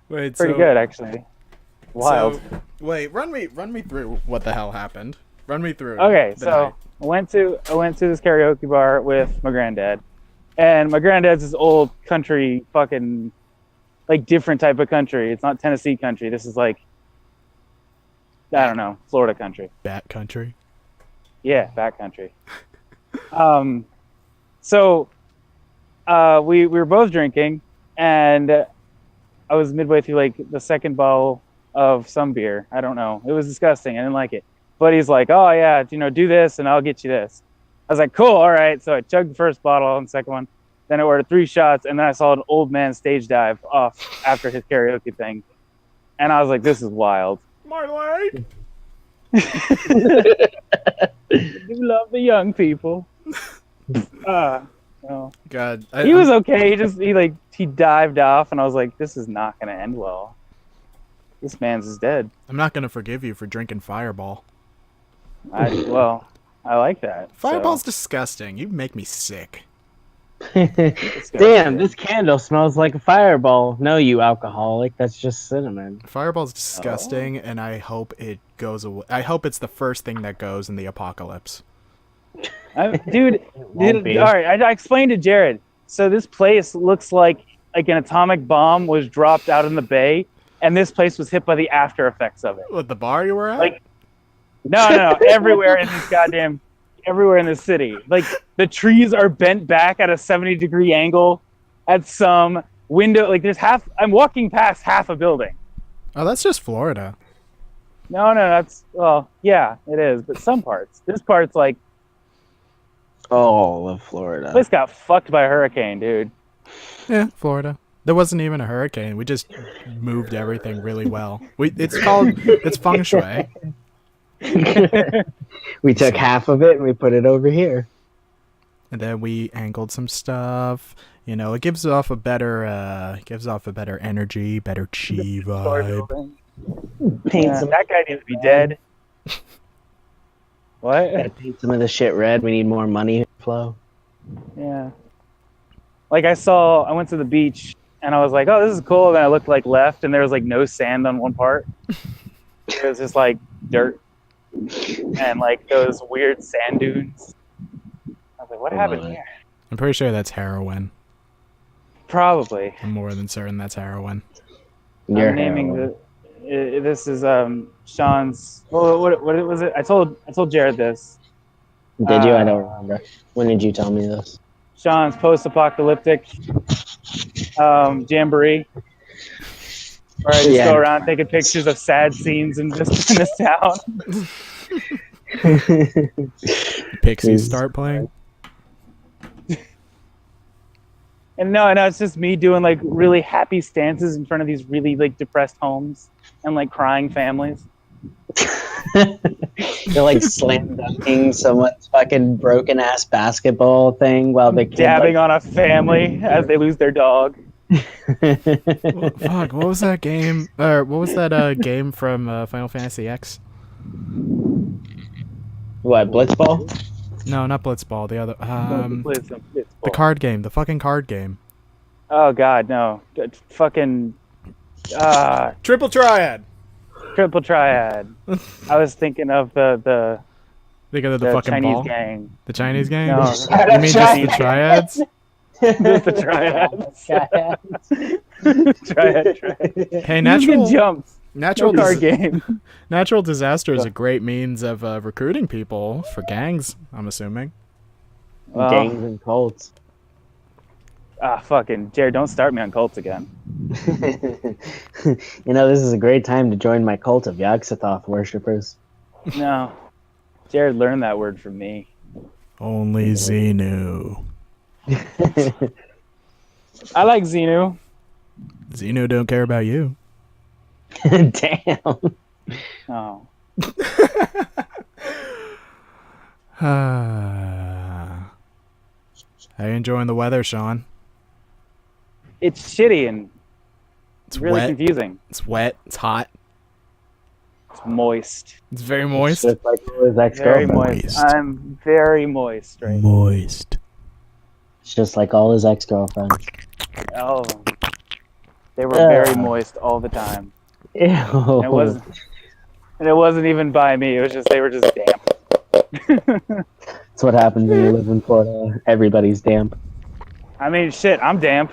Wait, Pretty good, actually. Wild. Wait, run me through what the hell happened. Run me through Okay, the night. so I went to this karaoke bar with my granddad, and my granddad's this old country, fucking like different type of country. It's not Tennessee country. This is like I don't know, Florida country. Bat country. Yeah, back country. Um, so we were both drinking, and I was midway through like the second bottle of some beer. I don't know. It was disgusting. I didn't like it. But he's like, "Oh yeah, do this, and I'll get you this." I was like, "Cool, all right." So I chugged the first bottle and the second one. Then I ordered 3 shots, and then I saw an old man stage dive off after his karaoke thing, and I was like, "This is wild." My leg. You love the young people. No. God, He was okay. He dived off, and I was like, "This is not going to end well. This man's is dead." I'm not gonna forgive you for drinking Fireball. I like that. Fireball's disgusting. You make me sick. Damn, this candle smells like a fireball. No, you alcoholic. That's just cinnamon. Fireball's disgusting, and I hope it goes away. I hope it's the first thing that goes in the apocalypse. Dude, won't be. all right. I explained to Jared. So this place looks like an atomic bomb was dropped out in the bay, and this place was hit by the after effects of it. What, the bar you were at? Like, no, everywhere in this city. Like, the trees are bent back at a 70-degree angle at some window. Like, I'm walking past half a building. Oh, that's just Florida. No, yeah, it is. But some parts. This part's like, All of Florida. place got fucked by a hurricane, dude. Yeah, Florida. There wasn't even a hurricane. We just moved everything really well. It's feng shui. We took half of it and we put it over here. And then we angled some stuff. It gives off a better energy, better chi vibe. Paint some. That guy needs to be dead. What? Gotta paint some of the shit red. We need more money flow. Yeah. Like I went to the beach and I was like, "Oh, this is cool." And then I looked left and there was no sand on one part. It was just dirt and those weird sand dunes. I was like, "What happened here?" I'm pretty sure that's heroin. Probably. I'm more than certain that's heroin. You're I'm naming heroin. this is Sean's. Well, what was it? I told Jared this. Did you? I don't remember. When did you tell me this? Sean's post-apocalyptic jamboree, where I just go around taking pictures of sad scenes in this town. Pixies start playing. And no, it's just me doing really happy stances in front of these really depressed homes and crying families. They're slam dunking someone's fucking broken ass basketball thing while the kid Dabbing on a family as they lose their dog. Fuck, what was that game? What was that game from Final Fantasy X? What, Blitzball? No, not Blitzball. The other, Blitzball. the card game, the fucking card game. Oh God, no! Fucking Triple Triad. Triple Triad. I was thinking of the Think of the fucking Chinese ball. gang. The Chinese gang. No. You mean just the triads? Just the triads. Triad. Hey, You can jump. natural No card game. natural disaster is a great means of recruiting people for gangs. I'm assuming. Well, Gangs and cults. fucking Jared, don't start me on cults again. This is a great time to join my cult of Yog-Sothoth worshippers. No, Jared learned that word from me. Only Xenu. I like Xenu. Xenu don't care about you. Damn. Oh, How you enjoying the weather, Sean? it's shitty and It's really wet. confusing. It's wet. It's hot. It's moist. It's very moist. Just like his Very ex-girlfriend. moist. Moist. I'm very moist right now. Moist. It's just like all his ex-girlfriends. Oh, They were very moist all the time. Ew. And it wasn't even by me. It was just they were just damp. That's what happens when you live in Florida. Everybody's damp. I mean, shit, I'm damp.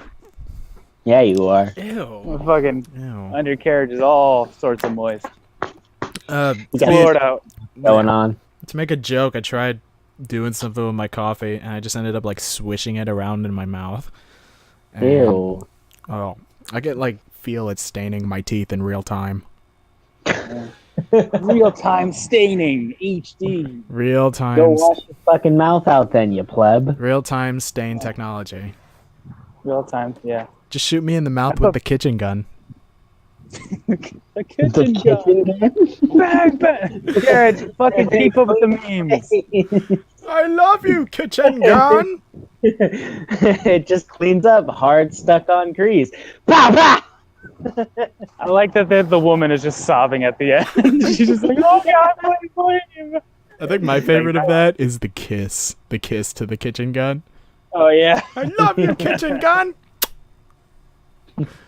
Yeah, you are. My Ew. fucking Ew. undercarriage is all sorts of moist. You got Floored out. going on. To make a joke, I tried doing something with my coffee, and I just ended up like swishing it around in my mouth. And, Ew. Oh, I get like feel it staining my teeth in real time. Real time staining, HD. Real Go time. wash your fucking mouth out then, you pleb. Real time stain technology. Real time, yeah. Just shoot me in the mouth with the kitchen gun. The The kitchen gun. kitchen gun? Bang, bang. Jared, fucking keep up with the memes. I love you, kitchen gun. It just cleans up hard stuck on grease. Pow, pow! I like that the woman is just sobbing at the end. She's just like, oh god, please. I think my favorite of that is the kiss. The kiss to the kitchen gun. Oh yeah. I love you, kitchen gun.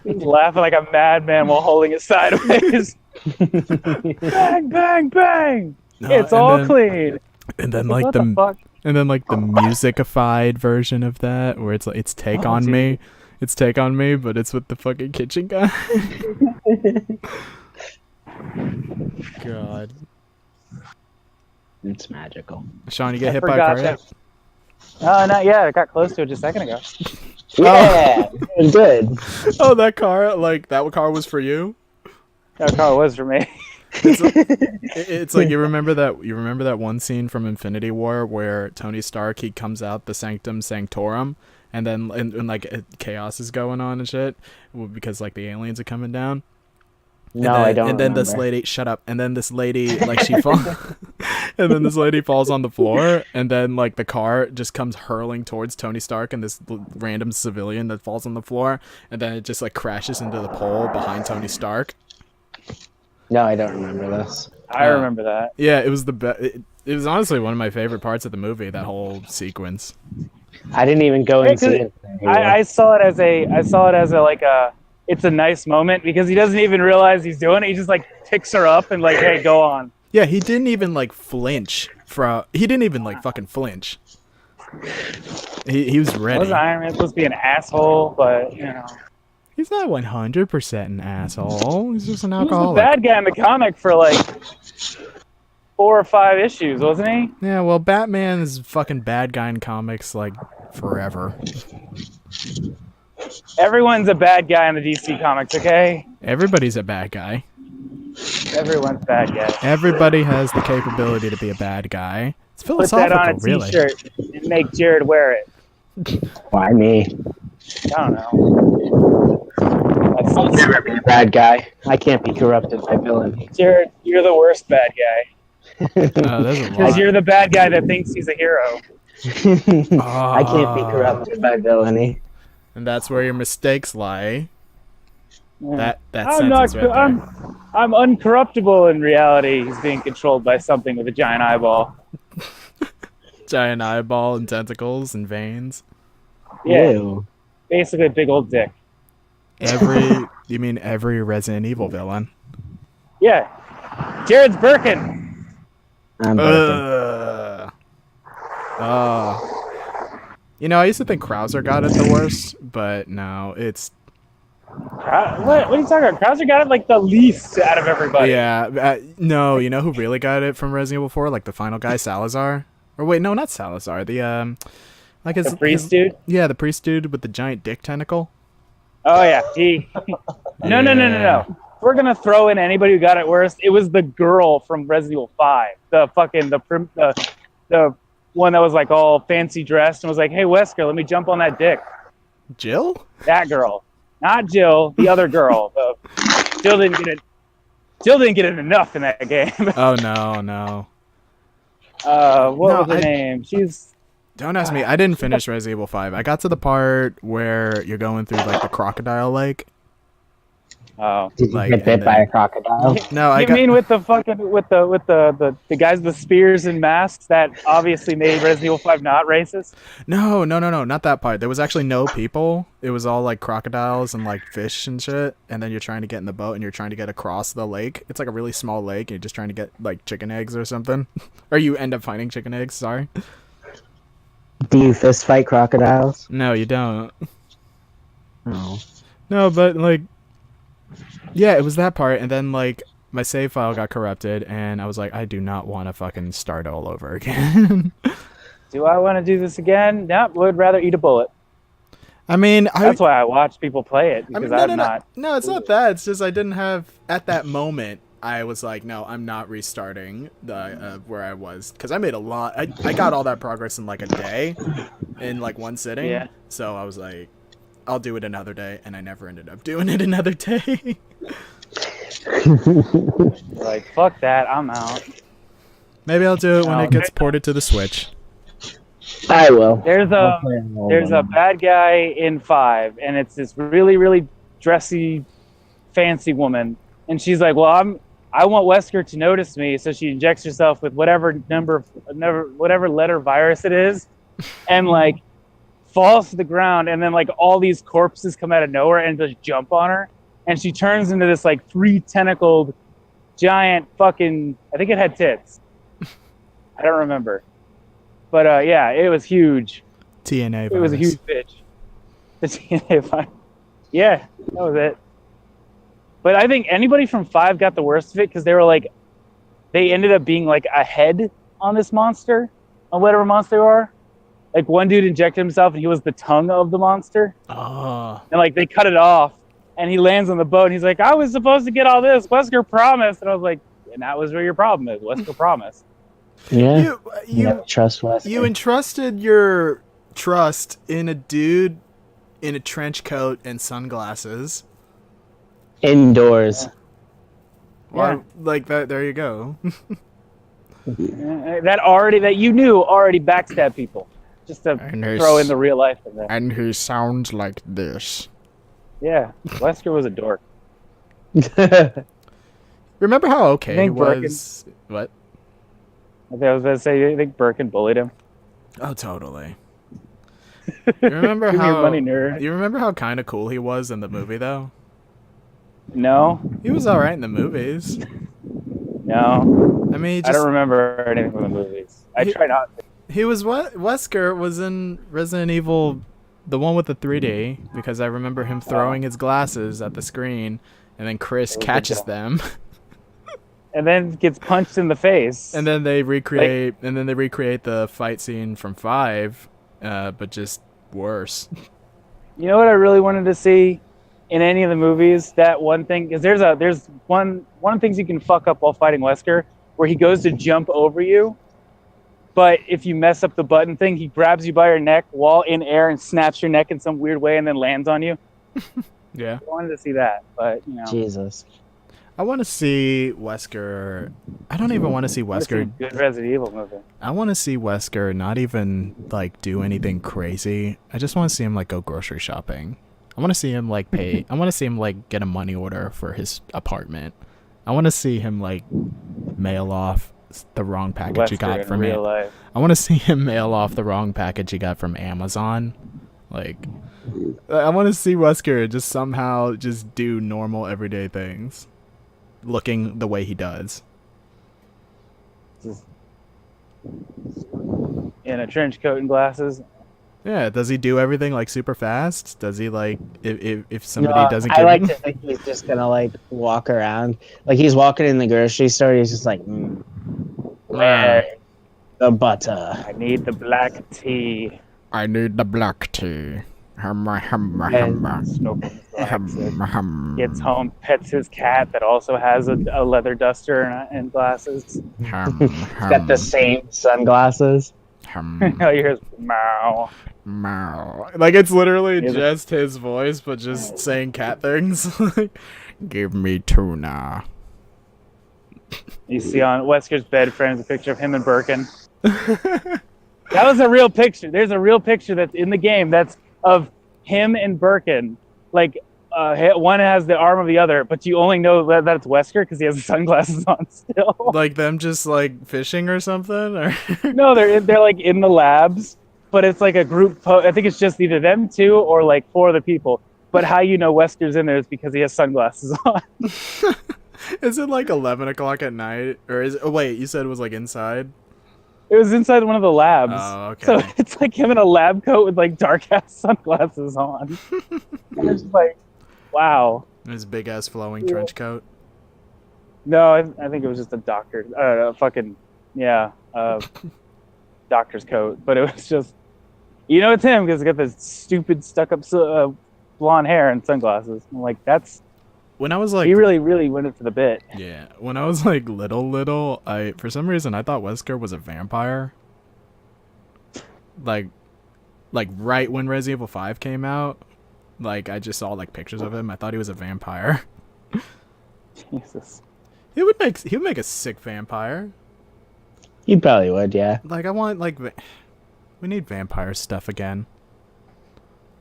He's laughing like a madman while holding it sideways. Bang, bang, bang. It's and all then- clean. And then What like the fuck? and then like the musicified version of that, where it's like it's take Oh, on geez. me. It's take on me, but it's with the fucking kitchen gun. God. It's magical. Sean, you get I hit by a car forgot yet? Not yet. I got close to it just a second ago. Yeah, doing good. Oh, that car, like that car was for you. That car was for me. It's like you remember that one scene from Infinity War where Tony Stark, he comes out the Sanctum Sanctorum, and then and like chaos is going on and shit because like the aliens are coming down. No, and then, I don't. And then this remember. lady, shut up. And then this lady, like she falls, and then this lady falls on the floor, and then like the car just comes hurling towards Tony Stark and this random civilian that falls on the floor, and then it just like crashes into the pole behind Tony Stark. No, I don't remember this. I remember that. Yeah, it was the best. It was honestly one of my favorite parts of the movie. That whole sequence. I didn't even go and see it. I saw it as a like a. It's a nice moment because he doesn't even realize he's doing it. He just like picks her up and like, hey, go on. Yeah, he didn't even like flinch he didn't even like fucking flinch. He was ready. Was Iron Man supposed to be an asshole? But you know, He's not 100% an asshole. He's just an he was the alcoholic. bad guy in the comic for like 4 or 5 issues, wasn't he? Yeah, well, Batman is fucking bad guy in comics like forever. Everyone's a bad guy in the DC comics, okay? Everybody's a bad guy. Everyone's a bad guy. Everybody has the capability to be a bad guy. It's Put that philosophical, on a really. t-shirt and make Jared wear it. Why me? I don't know. I'll never be a bad guy. I can't be corrupted by villainy. Jared, you're the worst bad guy. Oh, there's a Because lot. you're the bad guy that thinks he's a hero. I can't be corrupted by villainy. And that's where your mistakes lie. Yeah. That I'm not. sentence right there. I'm uncorruptible in reality. He's being controlled by something with a giant eyeball. Giant eyeball and tentacles and veins. Yeah, Ew. basically a big old dick. You mean every Resident Evil villain? Yeah, Jared's Birkin. I'm broken. You know, I used to think Krauser got it the worst, but no, it's What are you talking about? Krauser got it like the least out of everybody. yeah. No, you know who really got it from Resident Evil 4? Like the final guy, Salazar. Or wait, no, not Salazar. The like his The priest dude. Yeah, the priest dude with the giant dick tentacle. Oh yeah, he. No. We're gonna throw in anybody who got it worst. It was the girl from Resident Evil 5. The fucking the one that was like all fancy dressed and was like, "Hey Wesker, let me jump on that dick." Jill? That girl, not Jill. The other girl. Jill didn't get it. Jill didn't get it enough in that game. Oh no. What No, was her name? She's. Don't ask me. I didn't finish Resident Evil 5. I got to the part where you're going through like the crocodile lake. Oh. Did you Like, get and bit by then- a crocodile? No, I You got. mean with the fucking with the guys with spears and masks that obviously made Resident Evil 5 not racist? No, not that part. There was actually no people. It was all like crocodiles and like fish and shit. And then you're trying to get in the boat and you're trying to get across the lake. It's like a really small lake. And you're just trying to get like chicken eggs or something. Or you end up finding chicken eggs. Sorry. Do you fist fight crocodiles? No, you don't. No. No, but like, yeah, it was that part. And then like my save file got corrupted, and I was like, I do not want to fucking start all over again. Do I want to do this again? No, would rather eat a bullet. I mean, That's why I watch people play it because I'm not. No, it's not that. It's just I didn't have at that moment. I was like, no, I'm not restarting the where I was because I made a lot. I got all that progress in like a day, in like one sitting. Yeah. So I was like, I'll do it another day, and I never ended up doing it another day. Like, fuck that, I'm out. Maybe I'll do it when No. it gets ported to the Switch. I will. There's I'll a play an old there's a one. bad guy in 5, and it's this really really dressy, fancy woman, and she's like, well, I want Wesker to notice me, so she injects herself with whatever letter virus it is, and like falls to the ground, and then like all these corpses come out of nowhere and just jump on her, and she turns into this like 3-tentacled giant fucking. I think it had tits. I don't remember, but yeah, it was huge. TNA. It was a virus. huge bitch. The TNA virus. Yeah, that was it. But I think anybody from 5 got the worst of it because they ended up being like a head on this monster, on whatever monster they are. Like one dude injected himself and he was the tongue of the monster. Oh. And like they cut it off and he lands on the boat and he's like, I was supposed to get all this. Wesker promised. And I was like, and that was where your problem is. Wesker promised. Yeah. You Never trust Wesker. you entrusted your trust in a dude in a trench coat and sunglasses. Indoors. Why, Yeah. like that? There you go. That you knew already backstab people. Just to And his- throw in the real life in there. And he sounds like this. Yeah. Wesker was a dork. Remember how okay he think Birkin- was? What? I was going to say, you think Birkin bullied him? Oh, totally. You remember Give me your how? money, nerd. You remember how kind of cool he was in the movie, though. No, He was all right in the movies. no. I mean, he I just don't remember anything from the movies. I He- try not to. he was what Wesker was in Resident Evil, the one with the 3D, because I remember him throwing his glasses at the screen, and then Chris It was catches good. them, And then gets punched in the face. and then they recreate the fight scene from 5, but just worse. You know what I really wanted to see in any of the movies? That one thing, because there's one of the things you can fuck up while fighting Wesker, where he goes to jump over you, but if you mess up the button thing, he grabs you by your neck while in air and snaps your neck in some weird way and then lands on you. Yeah, I wanted to see that, but you know, Jesus. I want to see Wesker. I don't even want to see I wanna see a Wesker. good Resident Evil movie. I want to see Wesker not even like do anything crazy. I just want to see him like go grocery shopping. I want to see him like pay. I want to see him like get a money order for his apartment. I want to see him like mail off the wrong package he Wesker got in from real it. life. I want to see him mail off the wrong package he got from Amazon. Like, I want to see Wesker just somehow just do normal everyday things, looking the way he does. In a trench coat and glasses. Yeah, does he do everything like super fast? Does he like if somebody No, doesn't I give like him? to think he's just gonna like walk around. Like he's walking in the grocery store, he's just like, where the butter? I need the black tea. I need the black tea. Humma, humma, And- humma. Snowball Humma, hum. gets home, pets his cat that also has a leather duster and glasses. Hum, He's got the same sunglasses. hum, All you hear is meow. meow. Like it's literally Yeah, just his voice, but just saying cat things. Like, give me tuna. You see on Wesker's bed frames a picture of him and Birkin. That was a real picture. There's a real picture that's in the game that's of him and Birkin, like one has the arm of the other, but you only know that it's Wesker because he has the sunglasses on still. Like them just like fishing or something, or No, they're like in the labs, but it's like a group. I think it's just either them two or like four other people. But how you know Wesker's in there is because he has sunglasses on. is it like 11 o'clock at night, or is it? Oh wait, you said it was like inside. It was inside one of the labs. Oh, okay. So it's like him in a lab coat with like dark ass sunglasses on. And it's like, wow. His big ass flowing trench coat. No, I think it was just a doctor, fucking, yeah, doctor's coat. But it was just, you know, it's him because he's got this stupid stuck up blonde hair and sunglasses. I'm like, When I was like, he really, really went into the bit. yeah, when I was like little, I for some reason I thought Wesker was a vampire. Like right when Resident Evil 5 came out, like I just saw like pictures of him. I thought he was a vampire. Jesus. He would make a sick vampire. You probably would, yeah. Like I want like we need vampire stuff again.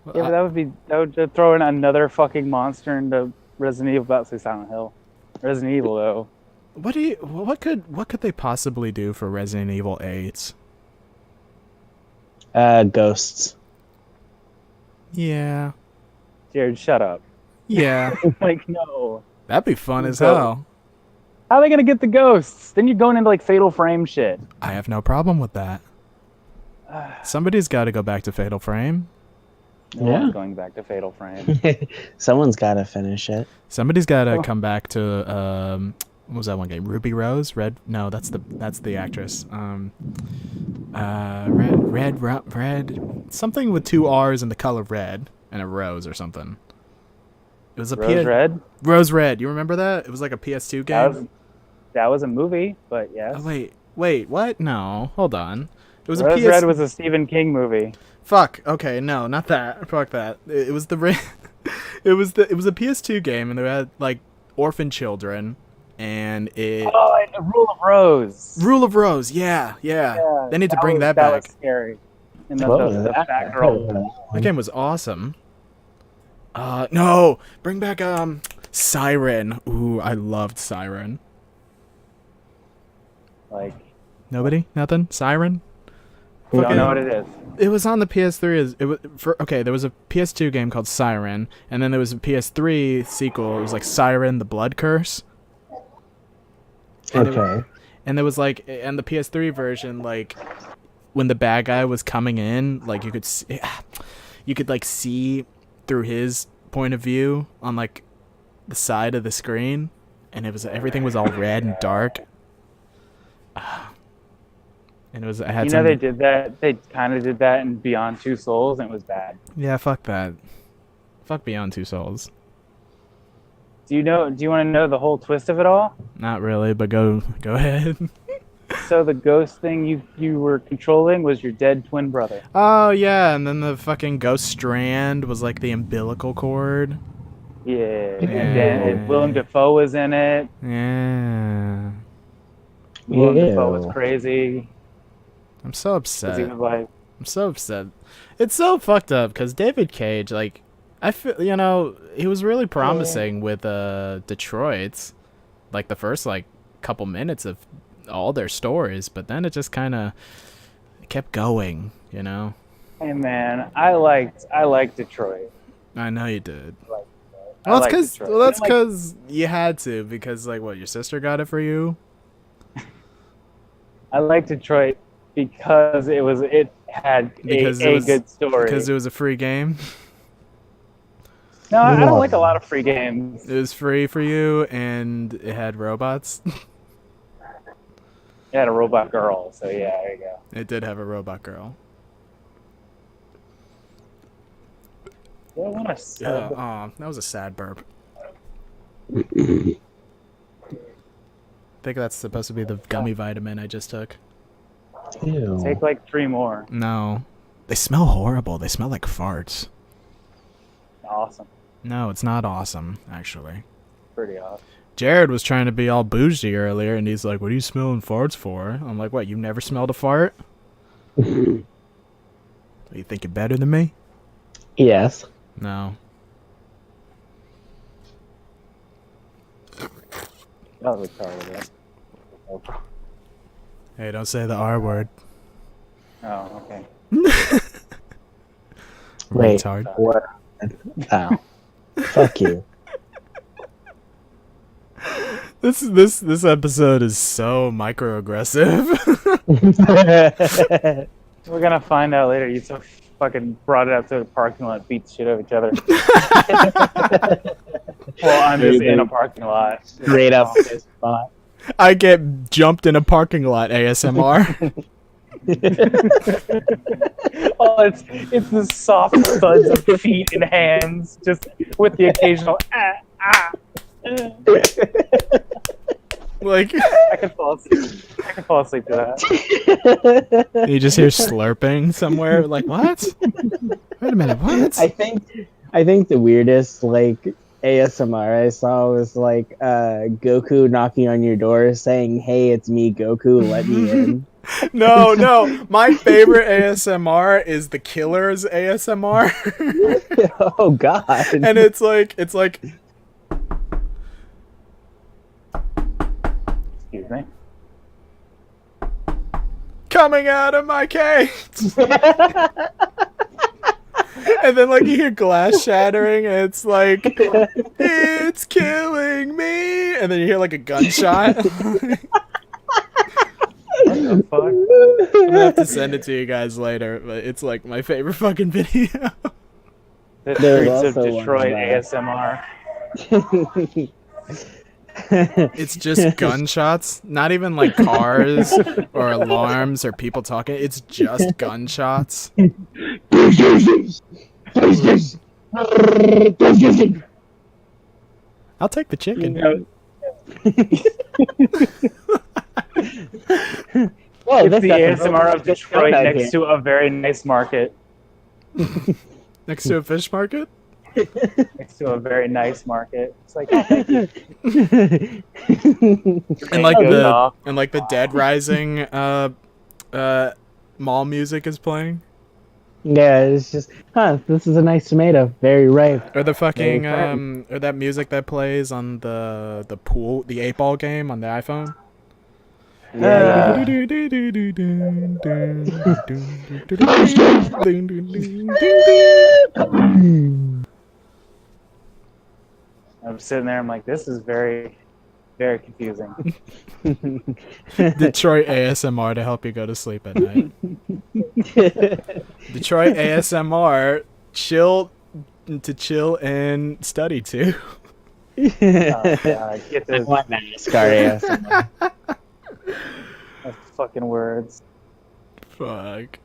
Yeah, but that would just throw in another fucking monster into Resident Evil, about to say Silent Hill. Resident Evil though. What could they possibly do for Resident Evil 8? Ghosts. Yeah. Jared, shut up. Yeah. Like, no. That'd be fun as Go. hell. How are they gonna get the ghosts? Then you're going into like Fatal Frame shit. I have no problem with that. Somebody's got to go back to Fatal Frame. No Yeah. one's going back to Fatal Frame. Someone's got to finish it. Somebody's got to come back to what was that one game? Ruby Rose? Red? No, that's the actress. Red. Something with 2 R's and the color red and a rose or something. It was a Rose Red? Rose Red. You remember that? It was like a PS2 game. That was a movie, but yes. Oh, wait, what? No, hold on. It was Rose a PS. Red was a Stephen King movie. Fuck. Okay, no, not that. Fuck that. It was the. It was a PS2 game, and they had like orphan children, and it. Oh, and Rule of Rose. Rule of Rose. Yeah. They need to bring that That back. was scary. And What the was that? Batgirl. That game was awesome. No, bring back Siren. Ooh, I loved Siren. Like, Nobody? Nothing? Siren? don't know what it is. It was on the PS3. There was a PS2 game called Siren, and then there was a PS3 sequel. It was like Siren: The Blood Curse. Okay. And there was like, and the PS3 version, like, when the bad guy was coming in, like you could like see through his point of view on like the side of the screen, and everything was all red and dark. And it was, I had They did that. They kind of did that in Beyond Two Souls, and it was bad. Yeah, fuck that. Fuck Beyond Two Souls. Do you want to know the whole twist of it all? Not really, but go ahead. So the ghost thing you were controlling was your dead twin brother. Oh yeah, and then the fucking ghost strand was like the umbilical cord. Yeah. And then Willem Dafoe was in it. Yeah. Willem Ew. Dafoe was crazy. I'm so 'Cause upset. he was like, I'm so upset. It's so fucked up because David Cage, like, I feel, he was really promising with Detroit, like the first like couple minutes of all their stories, but then it just kind of kept going, hey man, I liked Detroit. I know you did. I Well, liked that's Detroit. because you had to, because like what, your sister got it for you? I liked Detroit because it had Because a good story. Because it was a free game. No, I No. don't like a lot of free games. It was free for you, and it had robots. It had a robot girl, so yeah, there you go. It did have a robot girl. Yeah, I want to Yeah. Oh, that was a sad burp. I think that's supposed to be the gummy vitamin I just took. Ew. take like 3 more. No. They smell horrible. They smell like farts. Awesome. No, it's not awesome, actually. Pretty awesome. Jared was trying to be all bougie earlier, and he's like, what are you smelling farts for? I'm like, what, you never smelled a fart? You think you're better than me? Yes. No. That was retarded. Hey, don't say the R word. Oh, okay. Wait, Retard. what? Oh, fuck you. This episode is so microaggressive. We're gonna find out later. You so fucking brought it up to a parking lot, beat the shit out of each other. Well, I'm just in a parking lot. Straight up this spot. I get jumped in a parking lot ASMR. Oh, it's the soft thuds of feet and hands, just with the occasional ah. Like I could fall asleep. I could fall asleep to that. you just hear slurping somewhere. Like what? Wait a minute, what? I think the weirdest like ASMR I saw was like Goku knocking on your door saying, "Hey, it's me, Goku. Let me in." No. My favorite ASMR is the Killer's ASMR. Oh God! And it's like Excuse me. coming out of my cage. And then like you hear glass shattering and it's like it's killing me, and then you hear like a gunshot. What the fuck? I'm gonna have to send it to you guys later, but it's like my favorite fucking video. The There's streets of also one Detroit about- ASMR. It's just gunshots, not even like cars or alarms or people talking. It's just gunshots. I'll take the chicken. Whoa, It's this the episode- ASMR of Detroit Out next here. to a very nice market. Next to a fish market? Next to a very nice market. It's like, oh, thank you. And like Good enough. the Dead Rising mall music is playing. Yeah, it's just, this is a nice tomato, very ripe. Or the fucking Very or that music that plays on the 8-ball game on the iPhone. Yeah. I'm sitting there. I'm like, this is very, very confusing. Detroit ASMR to help you go to sleep at night. Detroit ASMR, chill and study too. Oh, God, get I those want NASCAR ASMR. fucking words. Fuck.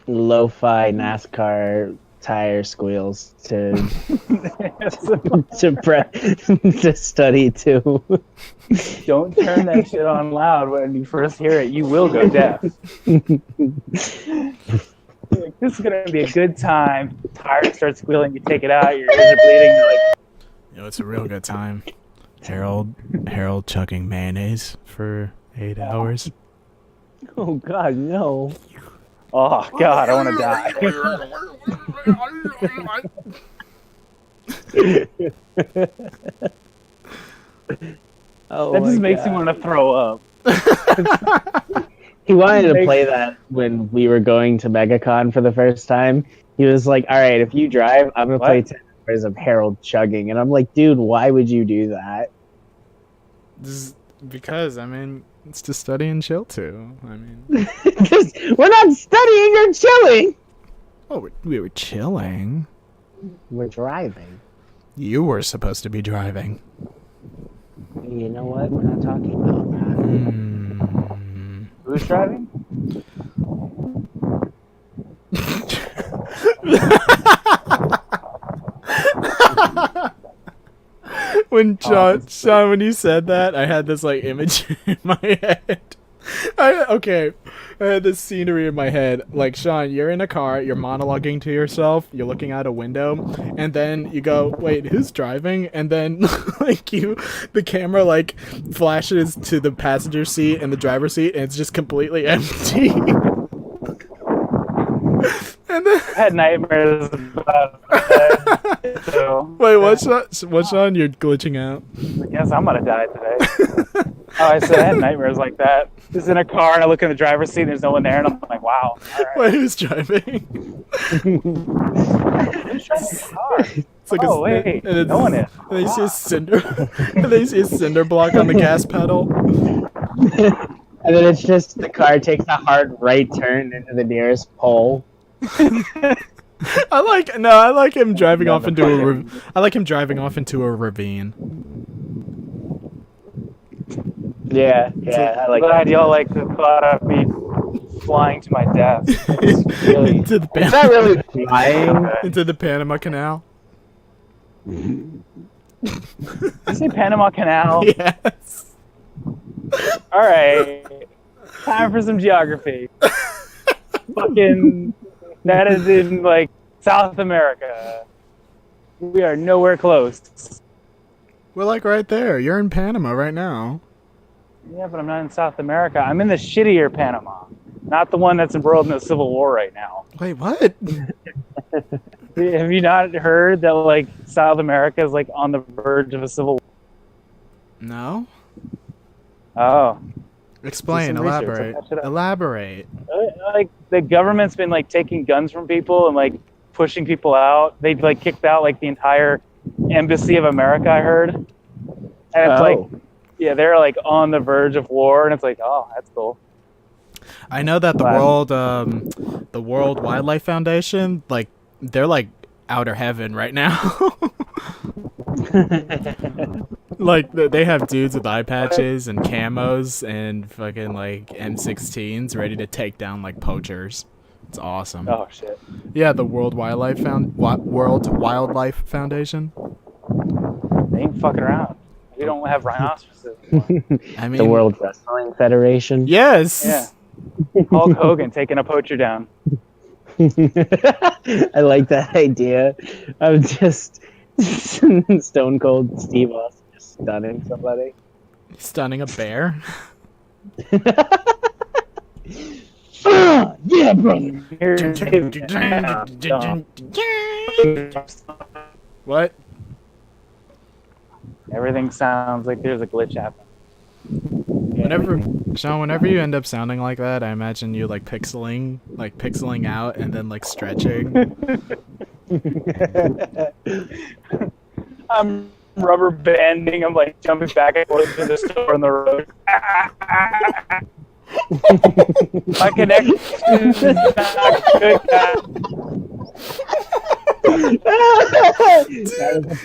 Lo-fi NASCAR tire squeals to to study to. Don't turn that shit on loud when you first hear it. You will go deaf. Like, this is gonna be a good time. Tire starts squealing. You take it out. Your ears are bleeding. You're like, It's a real good time. Harold chugging mayonnaise for 8 hours. Oh God, no! oh God, I want to die. Oh, That just my makes me God. want to throw up. He wanted to play that when we were going to MegaCon for the first time. He was like, "All right, if you drive, I'm gonna play What? 10 hours of Harold chugging," and I'm like, "Dude, why would you do that?" Because it's to study and chill too. We're not studying or chilling. Oh, we were chilling. We're driving. You were supposed to be driving. You know what? We're not talking about that. Who's driving? When Sean, when you said that, I had this like image in my head. I had this scenery in my head. Like, Sean, you're in a car, you're monologuing to yourself, you're looking out a window, and then you go, "Wait, who's driving?" And then the camera like flashes to the passenger seat and the driver's seat, and it's just completely empty. And then had nightmares about it. So, Wait, what's that? What's on? You're glitching out. I guess I'm gonna die today. Oh, I said I had nightmares like that. Just in a car, and I look in the driver's seat, and there's no one there, and I'm like, wow. All right. Wait, who's driving? Who's driving the car? It's like Oh, wait, and it's, no one is. And they see a cinder. And they see a cinder block on the gas pedal. And then it's just the car takes a hard right turn into the nearest pole. I like him driving off into a. I like him driving off into a ravine. Yeah, I like Glad that. y'all like the thought of me flying to my death. Really, into the it's not really flying. into the Panama Canal. Did you say Panama Canal? Yes. All right. Time for some geography. Fucking, that is in like South America. We are nowhere close. We're like right there. You're in Panama right now. Yeah, but I'm not in South America. I'm in the shittier Panama, not the one that's embroiled in a civil war right now. Wait, what? Have you not heard that like South America is like on the verge of a civil war? No. Oh, Explain. Do some research, Elaborate. I'll catch it up. Elaborate. like the government's been like taking guns from people and like pushing people out. They've like kicked out like the entire embassy of America, I heard. And it's like, yeah, they're like on the verge of war, and it's like, oh, that's cool. I know that Wow. the World Wildlife Foundation, like they're like outer heaven right now. Like they have dudes with eye patches and camos and fucking like M16s ready to take down like poachers. It's awesome. Oh shit. Yeah, the World Wildlife Foundation. They ain't fucking around. We don't have rhinoceroses anymore. I mean, The World Wrestling Federation. Yes. Yeah. Hulk Hogan taking a poacher down. I like that idea of just Stone Cold Steve Austin just stunning somebody. Stunning a bear. Yeah, brother. What? Everything sounds like there's a glitch happening. Whenever you end up sounding like that, I imagine you like pixeling out and then like stretching. I'm rubber banding. I'm like jumping back and forth to the store on the road. My connection is not good, guys.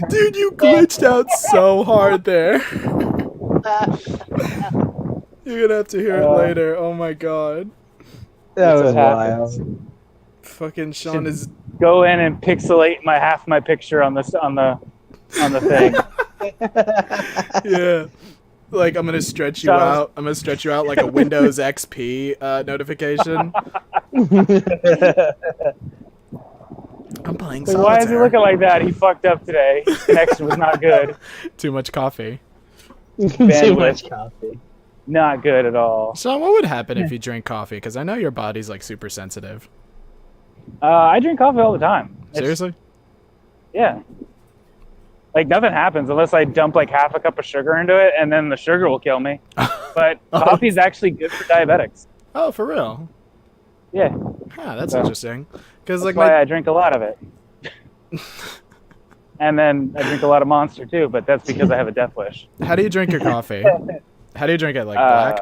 Dude, you glitched out so hard there. You're gonna have to hear it later. Oh my god. That That's was what happens. wild. Fucking Sean is. Go in and pixelate my half my picture on the thing. Yeah. Like I'm gonna stretch you Sounds- out. I'm gonna stretch you out like a Windows XP notification. I'm playing Like, why is he solitaire. looking like that? He fucked up today. His connection was not good. Too much coffee. Too much coffee. Not good at all. Sean, what would happen if you drank coffee? Because I know your body's like super sensitive. I drink coffee all the time. Seriously? Yeah. Like nothing happens unless I dump like half a cup of sugar into it, and then the sugar will kill me. But coffee is actually good for diabetics. Oh, for real? Yeah, Huh, that's So- interesting. Because like that's why my I drink a lot of it. And then I drink a lot of Monster too, but that's because I have a death wish. how do you drink your coffee? How do you drink it? Like black,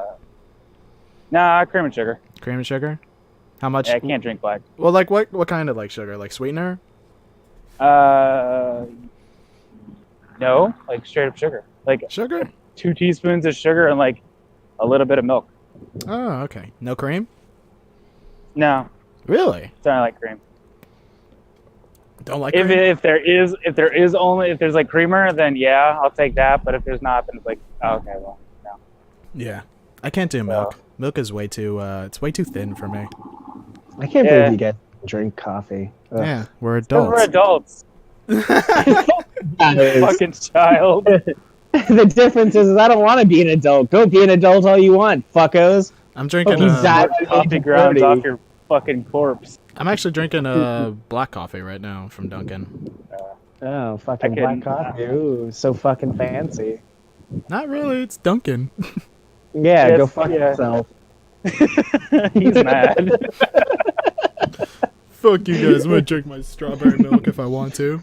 Nah, cream and sugar. cream and sugar? How much? Yeah, I can't drink black. Well, like what kind of like sugar? Like sweetener? No, like straight up sugar. Like Sugar? 2 teaspoons of sugar and like a little bit of milk. Oh, okay. No cream? No, Really? don't like cream. Don't like If cream? if there's like creamer, then yeah, I'll take that. But if there's not, then it's like, oh, okay, well, no. Yeah. I can't do milk. Milk is way too it's way too thin for me. I can't Yeah. believe you guys drink coffee. Ugh. Yeah, we're Because we're adults. That is- Fucking child. the difference is I don't want to be an adult. Go be an adult all you want, fuckos. I'm drinking Fucking die. Coffee grounds off your fucking corpse. I'm actually drinking a black coffee right now from Dunkin'. Oh, fucking I black can- coffee. Ooh, so fucking fancy. Not really, it's Dunkin'. Yeah, Yes, go fuck yeah. yourself. He's mad. Fuck you guys, I'm gonna drink my strawberry milk if I want to.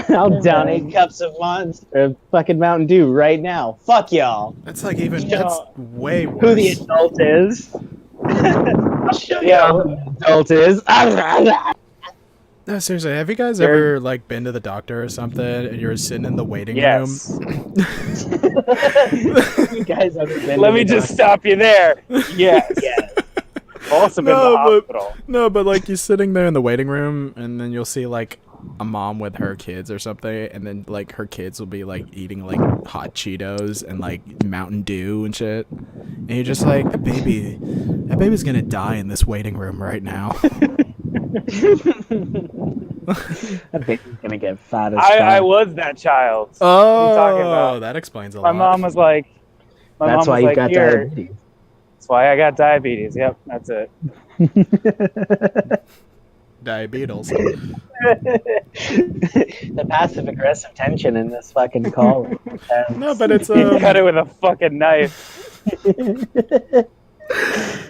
I'll down 8 cups of Monster, fucking Mountain Dew right now. Fuck y'all. That's like even, Yeah. that's way worse. Who the adult is? I'll show you Yeah. who the adult is. No, seriously, have you guys Jared- ever like been to the doctor or something and you're sitting in the waiting Yes. room? You guys ever been Let to me the just stop you there. Yes. Yes. Also been to No, the but- hospital. No, but like you're sitting there in the waiting room and then you'll see like a mom with her kids or something, and then like her kids will be like eating like hot Cheetos and like Mountain Dew and shit. And you're just like, that baby's gonna die in this waiting room right now. That baby's gonna get fat as I fuck. was that child. Oh, talking about? that explains a My lot. mom was like, That's why you got here. diabetes. That's why I got diabetes. Yep, that's it. Diabetes. The passive aggressive tension in this fucking call. No, but it's You cut it with a fucking knife.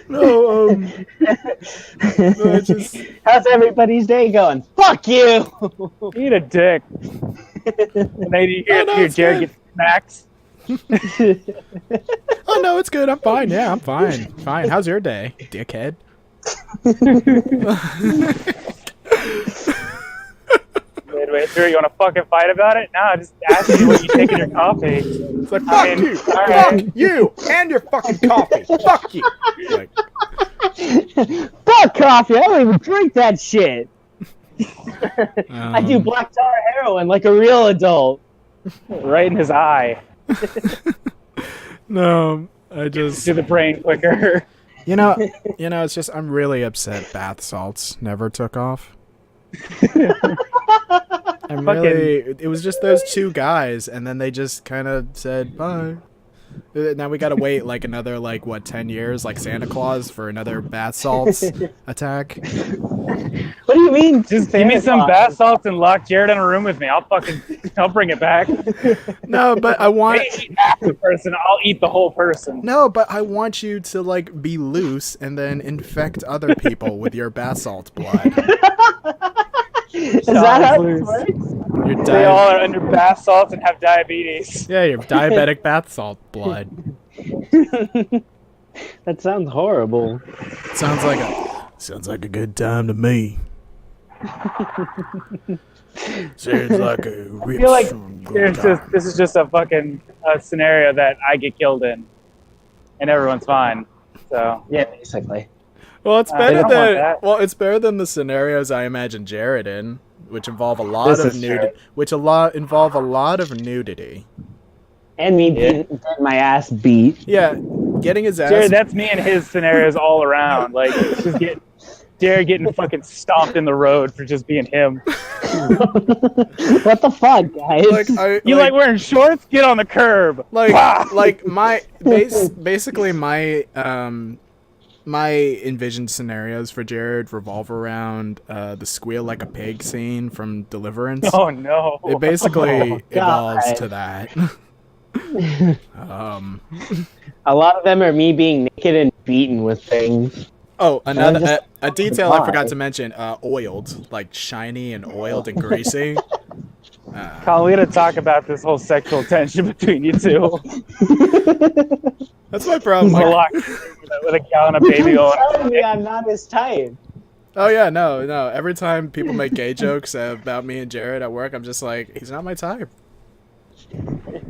no, it's just How's everybody's day going? Fuck you! Eat a dick. And then you hear, Oh, no, hear it's Jared good. get smacked. oh no, it's good. I'm fine. Yeah, I'm fine. Fine. How's your day, dickhead? Midway through, you want to fucking fight about it? No, just ask me what you take in your coffee. It's like, I fuck mean, you, all right. fuck you, and your fucking coffee. Fuck you. Like, Fuck coffee! I don't even drink that shit! I do um, black tar heroin like a real adult. Right in his eye. No, I just, To the brain quicker. you know, it's just I'm really upset. Bath salts never took off. I'm really. It was just those two guys, and then they just kind of said bye. Now we gotta wait like another 10 years, like Santa Claus, for another bath salts attack. What do you mean? Just give me some bath salts and lock Jared in a room with me. I'll bring it back. No, but I want. They eat half the person. I'll eat the whole person. No, but I want you to be loose and then infect other people with your bath salt blood. Is that how Sounds this works? Your They all are under bath salts and have diabetes. yeah, your diabetic bath salt blood. That sounds horrible. Sounds like a good time to me. Sounds like a rich I feel like good time. this is just a fucking scenario that I get killed in, and everyone's fine. So Yeah, basically. Well, it's I better don't want than that. it's better than the scenarios I imagine Jared in, which involve a lot This of is nudity. Involve a lot of nudity. And me getting my ass beat. Yeah, getting his ass. Jared, that's me and his scenarios all around. Like it's just Jared getting fucking stomped in the road for just being him. What the fuck, guys? You like wearing shorts? Get on the curb. basically my envisioned scenarios for Jared revolve around the squeal like a pig scene from Deliverance. Oh no. It basically Oh, evolves God. to that. A lot of them are me being naked and beaten with things. Oh, another just- a detail I Why? forgot to mention: oiled, like shiny and oiled and greasy. Colin, we gotta talk about this whole sexual tension between you two. That's my problem. We're Like, locked with a cow and a baby going. Telling me I'm not his type. oh yeah, no. Every time people make gay jokes about me and Jared at work, I'm just like, he's not my type.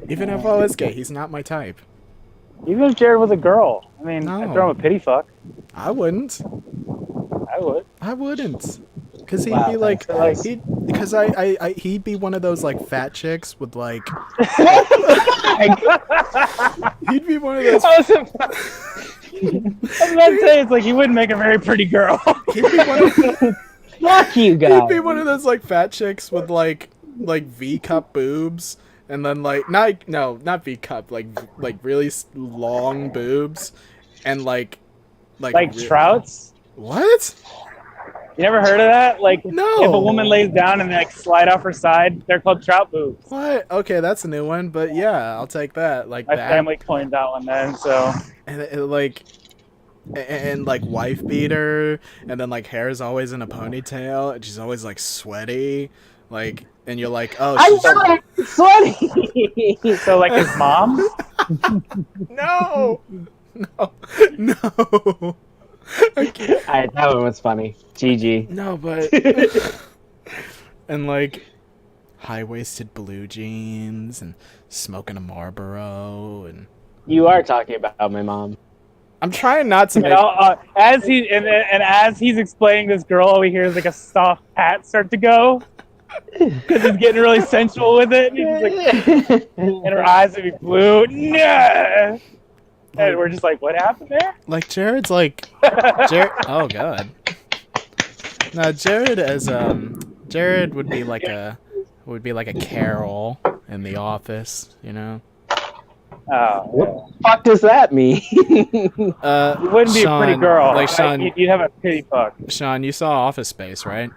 Even if I was gay, he's not my type. Even if Jared was a girl, I mean, No. I'd throw him a pity fuck. I wouldn't. I would. I wouldn't. Cause he'd Wow, be like, thanks, he'd be one of those fat chicks with he'd be one of those. I was about to say it's like he wouldn't make a very pretty girl. He'd be one of, Fuck you guys. he'd be one of those fat chicks with V cup boobs, and then not V cup, like really long boobs, and like Like Trouts. What? You never heard of that? Like, No. if a woman lays down and they like slide off her side, they're called trout boobs. What? Okay, that's a new one, but yeah, I'll take that. Like My that. family coined that one then, so And like wife beater, and then like hair is always in a ponytail, and she's always like sweaty, like, and you're like, oh, I she's know it's sweaty. so like his mom. no, no, no. I can't. Alright, that one was funny. GG. No, but and like high-waisted blue jeans and smoking a Marlboro, and You are talking about my mom. I'm trying not to You make. know, as he's explaining this girl, all we hear is like a soft pat start to go because he's getting really sensual with it. And, he's like, and her eyes would be blue. No. And we're just like, what happened there? Like Jared's like Jared. Oh god. No, Jared as Jared would be like a Carol in The Office, you know. Oh, Fuck does that mean? you wouldn't be a pretty girl. Like Sean, You'd have a pity fuck. Sean, you saw Office Space, right?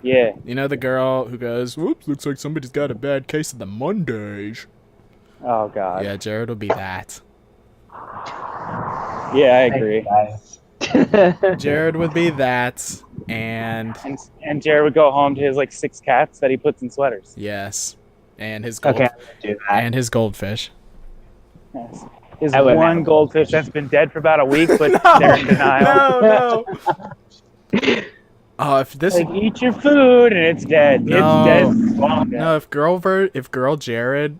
Yeah. You know the girl who goes, "Whoops, looks like somebody's got a bad case of the Mondays." Oh God. Yeah, Jared would be that. Yeah, I agree. Jared would be that, and And Jared would go home to his like 6 cats that he puts in sweaters. yes, and his Okay, I'm gonna do that. and his goldfish. Yes. His I would one have- goldfish that's been dead for about a week, but they're in denial. No, no. Oh, if this Like, eat your food and it's dead. No. It's dead. Long dead. no, if girl Jared,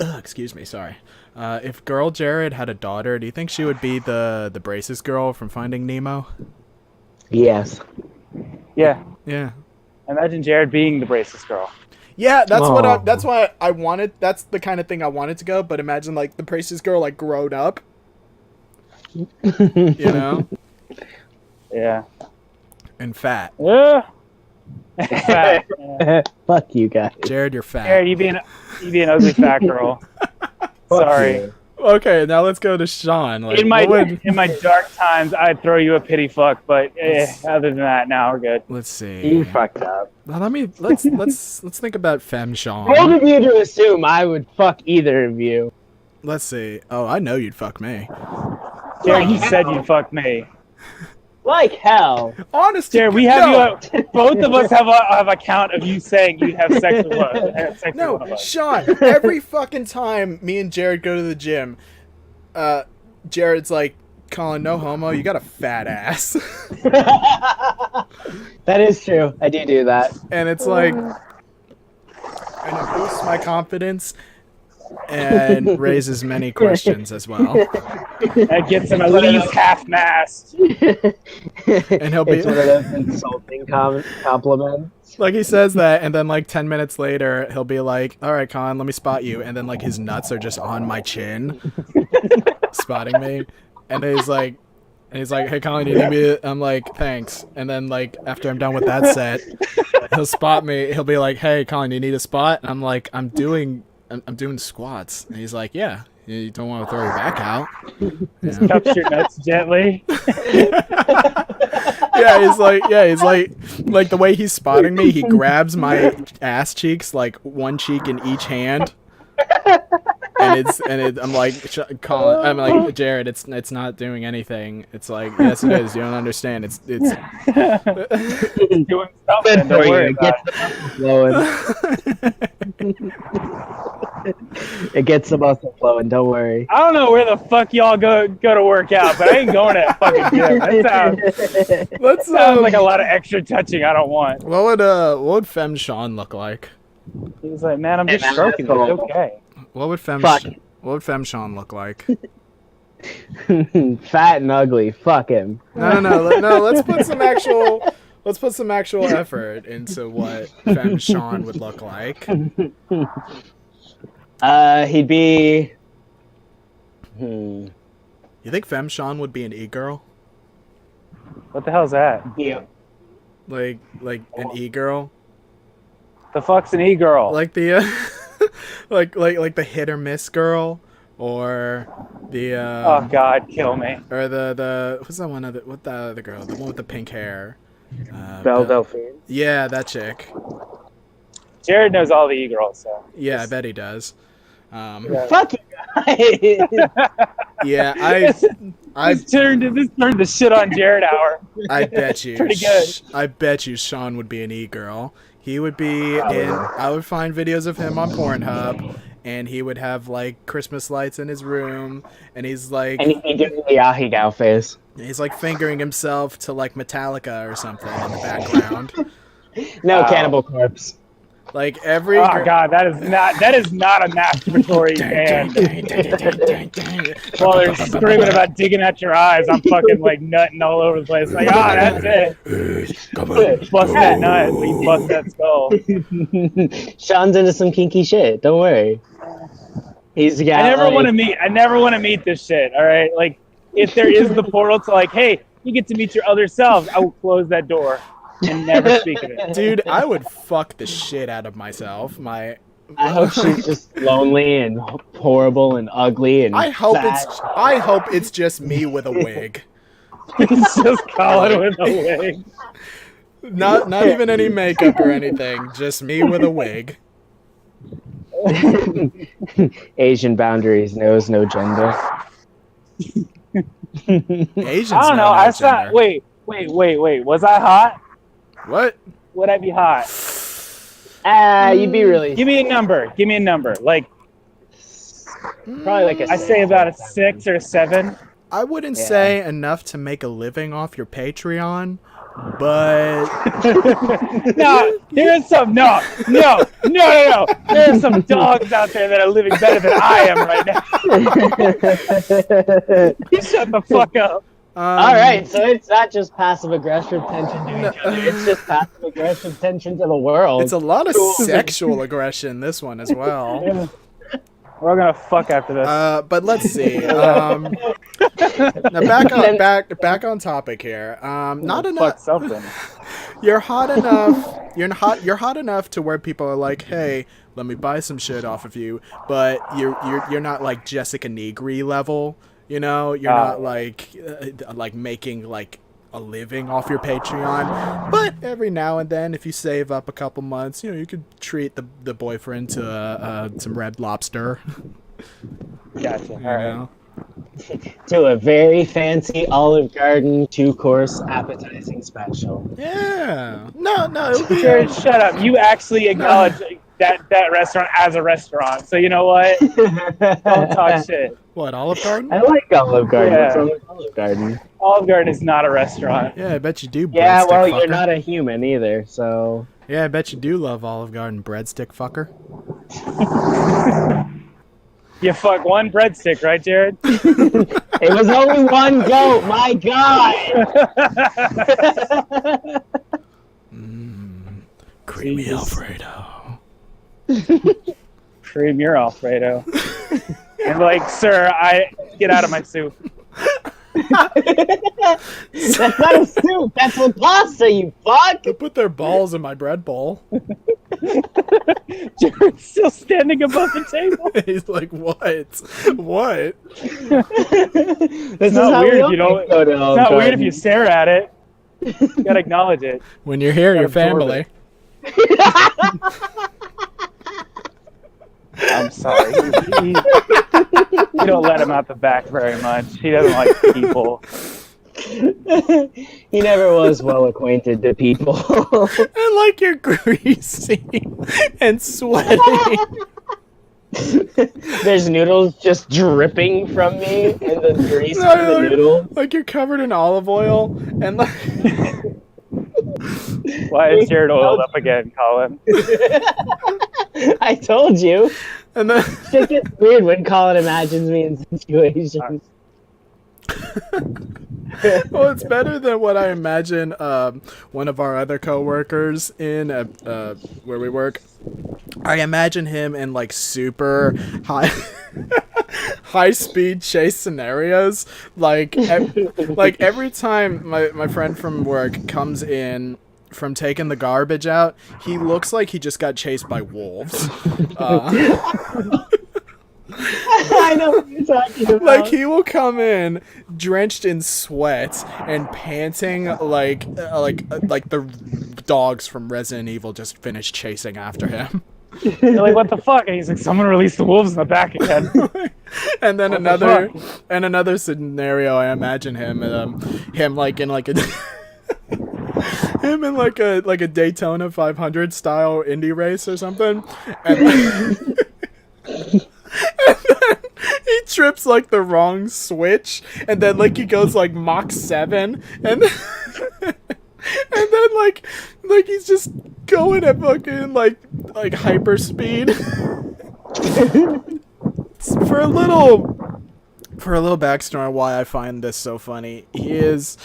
excuse me, sorry. If girl Jared had a daughter, do you think she would be the braces girl from Finding Nemo? Yes. Yeah. Yeah. Imagine Jared being the braces girl. Yeah, that's what Oh. that's why I wanted. That's the kind of thing I wanted to go. But imagine like the braces girl like grown up, you know, Yeah. and fat. Yeah. Fat. Yeah. Fuck you guys. Jared, you're fat. Jared, you be an ugly fat girl. Sorry. you. Okay, now let's go to Sean. Like, In my what would- in my dark times, I'd throw you a pity fuck, but other than that, now we're good. let's see. You fucked up. Now, let's think about Femme Bold Sean. of you to assume I would fuck either of you. Let's see. Oh, I know you'd fuck me. Jared, you said you'd fuck me. Like hell. Honest, Jared, we have you. Both of us have a count of you saying you'd have sex with one. Have sex with one No, of us. Sean. Every fucking time me and Jared go to the gym, Jared's like, "Colin, no homo. You got a fat ass," That is true. I do that. and it's like, and it boosts my confidence and raises many questions as well. That gets him at least half mast. And he'll be It's one of those insulting compliments. like, he says that, and then like 10 minutes later, he'll be like, "All right, Colin, let me spot you," and then like his nuts are just on my chin, spotting me, and he's like, "Hey, Colin, you need me to-" I'm like, "Thanks," and then like after I'm done with that set, he'll spot me. He'll be like, "Hey, Colin, you need a spot?" And I'm like, I'm doing squats," and he's like, "Yeah, you don't want to throw your back out." Yeah. Cups your nuts gently. Yeah, he's like the way he's spotting me, he grabs my ass cheeks, like one cheek in each hand, and I'm like, Colin, I'm like, Jared, it's not doing anything. It's like, yes, it is. You don't understand. It's Doing something. Don't worry about Get the muscle flowing. It gets the muscle flowing. Don't worry. I don't know where the fuck y'all go to work out, but I ain't going to that fucking gym. That sounds like a lot of extra touching I don't want. what would Femme Sean look like? He was like, man, I'm just Hey, man, stroking that's it. It's cool. okay. What would Femme Fuck. what would Femme Sean look like? Fat and ugly. Fuck him. No. Let's put some actual effort into what Femme Sean would look like. He'd be. Hmm. You think Femme Sean would be an e-girl? What the hell's that? Yeah. Like an e-girl? The fuck's an e-girl? Like the like the hit or miss girl or the Oh God, kill me. or the what's that one other what the other girl, the one with the pink hair? Belle Belle- Delphine. Yeah, that chick. Jared knows all the e-girls, so. Yeah, I bet he does. Yeah. Fuck you guys. Yeah, This turned the shit on Jared hour. I bet you. Pretty good. I bet you Sean would be an e-girl. He would be in. I would find videos of him on Pornhub, and he would have like Christmas lights in his room, and he's like, And he doing the Ahegao face. he's like fingering himself to like Metallica or something in the background. No, Wow. Cannibal Corpse. Like every. Oh God, that is not a masturbatory band. While they're screaming about digging at your eyes, I'm fucking like nutting all over the place. Like, that's it. Bust that nut, we bust that skull. Sean's into some kinky shit. Don't worry. He's got. I never like- want to meet this shit. All right, like if there is the portal to like, hey, you get to meet your other selves, I will close that door and never speak of it. Dude, I would fuck the shit out of myself. I hope she's just lonely and horrible and ugly and. I hope fat. it's just me with a wig. It's just Colin with a wig. Not even any makeup or anything. Just me with a wig. Asian boundaries knows no gender. Asians. I don't know. no I saw. gender. Wait. Was I hot? What? Would I be hot? You'd be really. Give me a number. Like Probably like a. I say about a 6 or a 7. I wouldn't Yeah. say enough to make a living off your Patreon, but No, there's some. No. There's some dogs out there that are living better than I am right now. You shut the fuck up. All right, so it's not just passive aggressive tension to each other; it's just passive aggressive tension to the world. it's a lot of sexual aggression. This one as well. We're all gonna fuck after this. But let's see. Now back on topic here. Not Fuck enough. something. You're hot enough. You're hot enough to where people are like, hey, let me buy some shit off of you. But you're not like Jessica Negri level. You know, you're not like making like a living off your Patreon. But every now and then, if you save up a couple months, you know, you could treat the boyfriend to some Red Lobster. Gotcha. All You right. know? to a very fancy Olive Garden 2-course appetizing special. Yeah. No. It would be, Jared, shut up. You actually acknowledge that restaurant as a restaurant. So you know what? Don't talk shit. what, Olive Garden? I like Olive Garden. Yeah. What's wrong with Olive Garden? Olive Garden is not a restaurant. Yeah, I bet you do. Yeah, breadstick well, you're fucker. not a human either, so. Yeah, I bet you do love Olive Garden breadstick fucker. You fuck one breadstick, right, Jared? It was only one goat, my god! Creamy Jesus. Alfredo. Cream your Alfredo. And like, sir, I get out of my soup. That's not a soup, that's a pasta, you fuck! They put their balls in my bread bowl. Jared's still standing above the table. He's like, what? What? This is not how weird, we you always know, go to It's Olive not weird if Garden. you stare at it. You gotta acknowledge it. When you're here, you're Absorb family. I'm sorry. You don't let him out the back very much. He doesn't like people. He never was well acquainted to people. And like you're greasy and sweaty. There's noodles just dripping from me and the grease No, from the no. noodle. Like you're covered in olive oil and like Why is Jared oiled up again, Colin? I told you. and then Shit gets weird when Colin imagines me in situations. well, it's better than what I imagine one of our other coworkers in where we work. I imagine him in like super high speed chase scenarios. Like like every time my friend from work comes in from taking the garbage out, he looks like he just got chased by wolves. I know what you're talking about. Like he will come in drenched in sweat and panting like the dogs from Resident Evil just finished chasing after him. You're like, what the fuck? And he's like, someone released the wolves in the back again. And then What the another scenario, I imagine him like in like a him in like a Daytona 500 style indie race or something, and then he trips like the wrong switch, and then like he goes like Mach 7, and and then like he's just going at fucking like hyper speed. For a little backstory on why I find this so funny, he is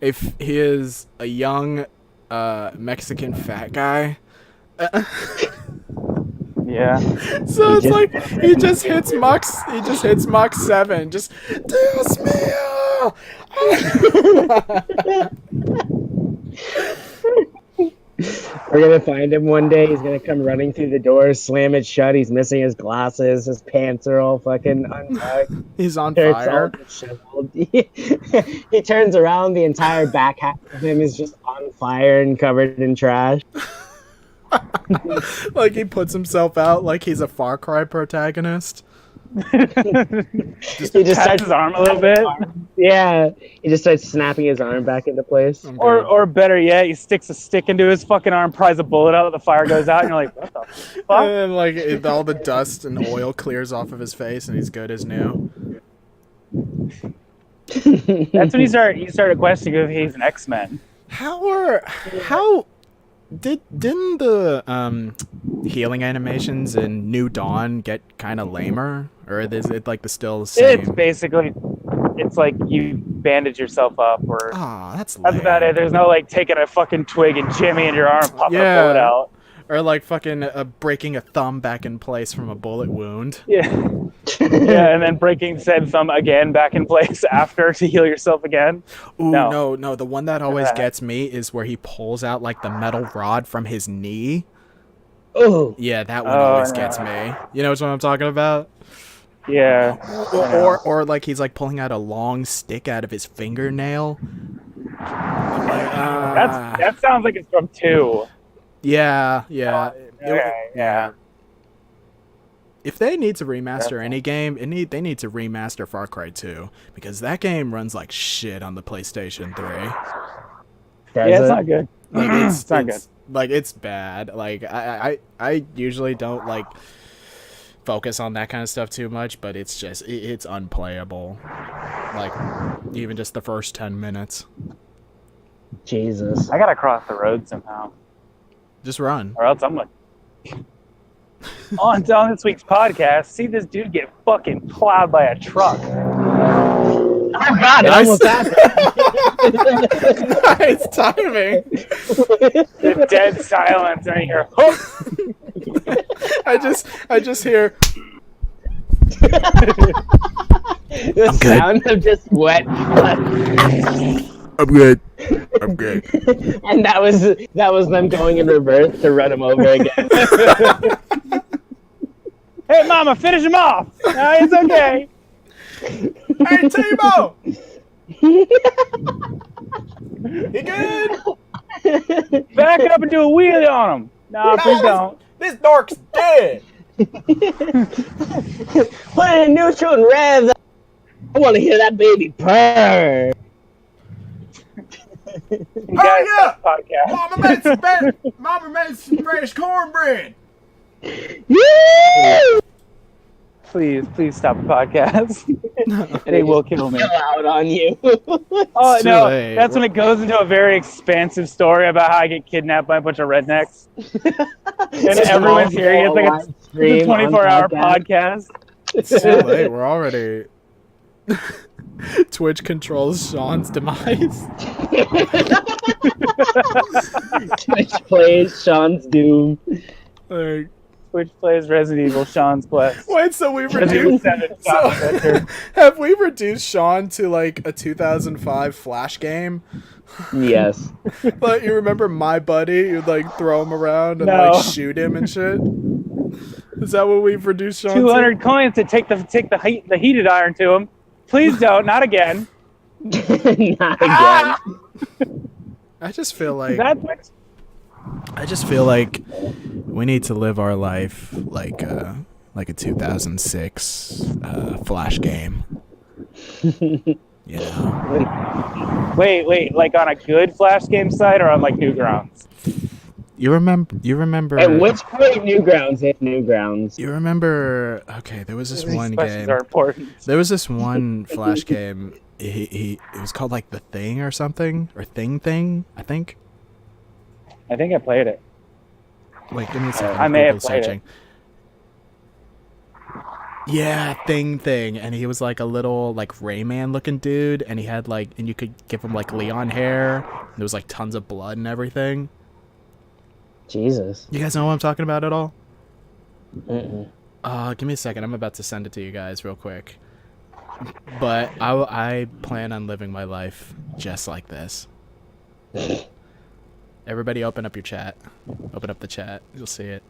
a young Mexican fat guy. Yeah. So it's like he just hits Mach 7. Just Dios mío. We're gonna find him one day. He's gonna come running through the door, slam it shut. He's missing his glasses. His pants are all fucking untucked. He's on Shirt's fire. all disheveled. He turns around. The entire back half of him is just on fire and covered in trash. Like he puts himself out like he's a Far Cry protagonist. He just Taps his arm a little bit. Yeah, he just starts snapping his arm back into place. I'm Or good. or better yet, he sticks a stick into his fucking arm, pries a bullet out, the fire goes out, and you're like, what the fuck? And like all the dust and oil clears off of his face, and he's good as new. That's when you start questioning if he's an X-Men. Didn't the healing animations in New Dawn get kind of lamer, or is it like still the same? It's basically, it's like you bandage yourself up, or Oh, that's about it. There's no like taking a fucking twig and jimmy in your arm, popping a bullet out. Or like fucking breaking a thumb back in place from a bullet wound. Yeah. Yeah, and then breaking said thumb again back in place after to heal yourself again. Ooh, No. no. The one that always gets me is where he pulls out like the metal rod from his knee. Oh, Yeah, that one Oh, always no. gets me. You know what I'm talking about? Yeah. Or like he's like pulling out a long stick out of his fingernail. I'm like, That sounds like it's from 2. yeah. Yeah. If they need to remaster any game, they need to remaster Far Cry 2, because that game runs like shit on the PlayStation 3. Yeah, it's not good. Like It's not good. Like it's bad. Like I usually don't like focus on that kind of stuff too much, but it's just it's unplayable. Like even just the first 10 minutes. Jesus. I gotta cross the road somehow, Just run. or else I'm like. on this week's podcast, see this dude get fucking plowed by a truck. Oh God! It Nice. almost happened. Nice timing. The dead silence, and you hear, "Hook!" I just hear The sound of just wet blood. I'm good. And that was them going in reverse to run him over again. Hey, mama, finish him off. No, it's okay. Hey Timo! You good? Back up and do a wheelie on him. No, please don't. This dork's dead. Put it in neutral and rev. I want to hear that baby purr. Guys, yeah. podcast. Mama made some fresh cornbread. Woo! Please stop the podcast. They will kill me. Chill out on you. Oh too no, late. that's when it goes into a very expansive story about how I get kidnapped by a bunch of rednecks, and everyone's hearing it. It's like a Stream on 24-hour podcast. It's too late. We're already. Twitch controls Sean's demise. Twitch plays Sean's Doom. Like, Which plays Resident Evil Sean's Quest. wait, so we Resident Evil reduced. 7 Sean's Adventure. Have we reduced Sean to like a 2005 Flash game? Yes. Like you remember My Buddy? You'd like throw him around and No. like shoot him and shit. Is that what we produced, Sean? 200 coins to take the heated iron to him. Please don't, not again. Not again. Ah! I just feel like That's we need to live our life like a 2006 Flash game. You know. wait, like on a good Flash game site or on like Newgrounds? You remember At which point Newgrounds hit Newgrounds? You remember okay, there was this These one questions game. are important. There was this one Flash game. It was called like The Thing or something, or Thing, I think. I think I played it. Wait, give me a second. I may have Google played searching. Yeah, Thing, and he was like a little like Rayman looking dude, and he had like, and you could give him like Leon hair. And there was like tons of blood and everything. Jesus. You guys know what I'm talking about at all? Mm-mm. Give me a second. I'm about to send it to you guys real quick. But I plan on living my life just like this. Everybody open up your chat. Open up the chat. You'll see it.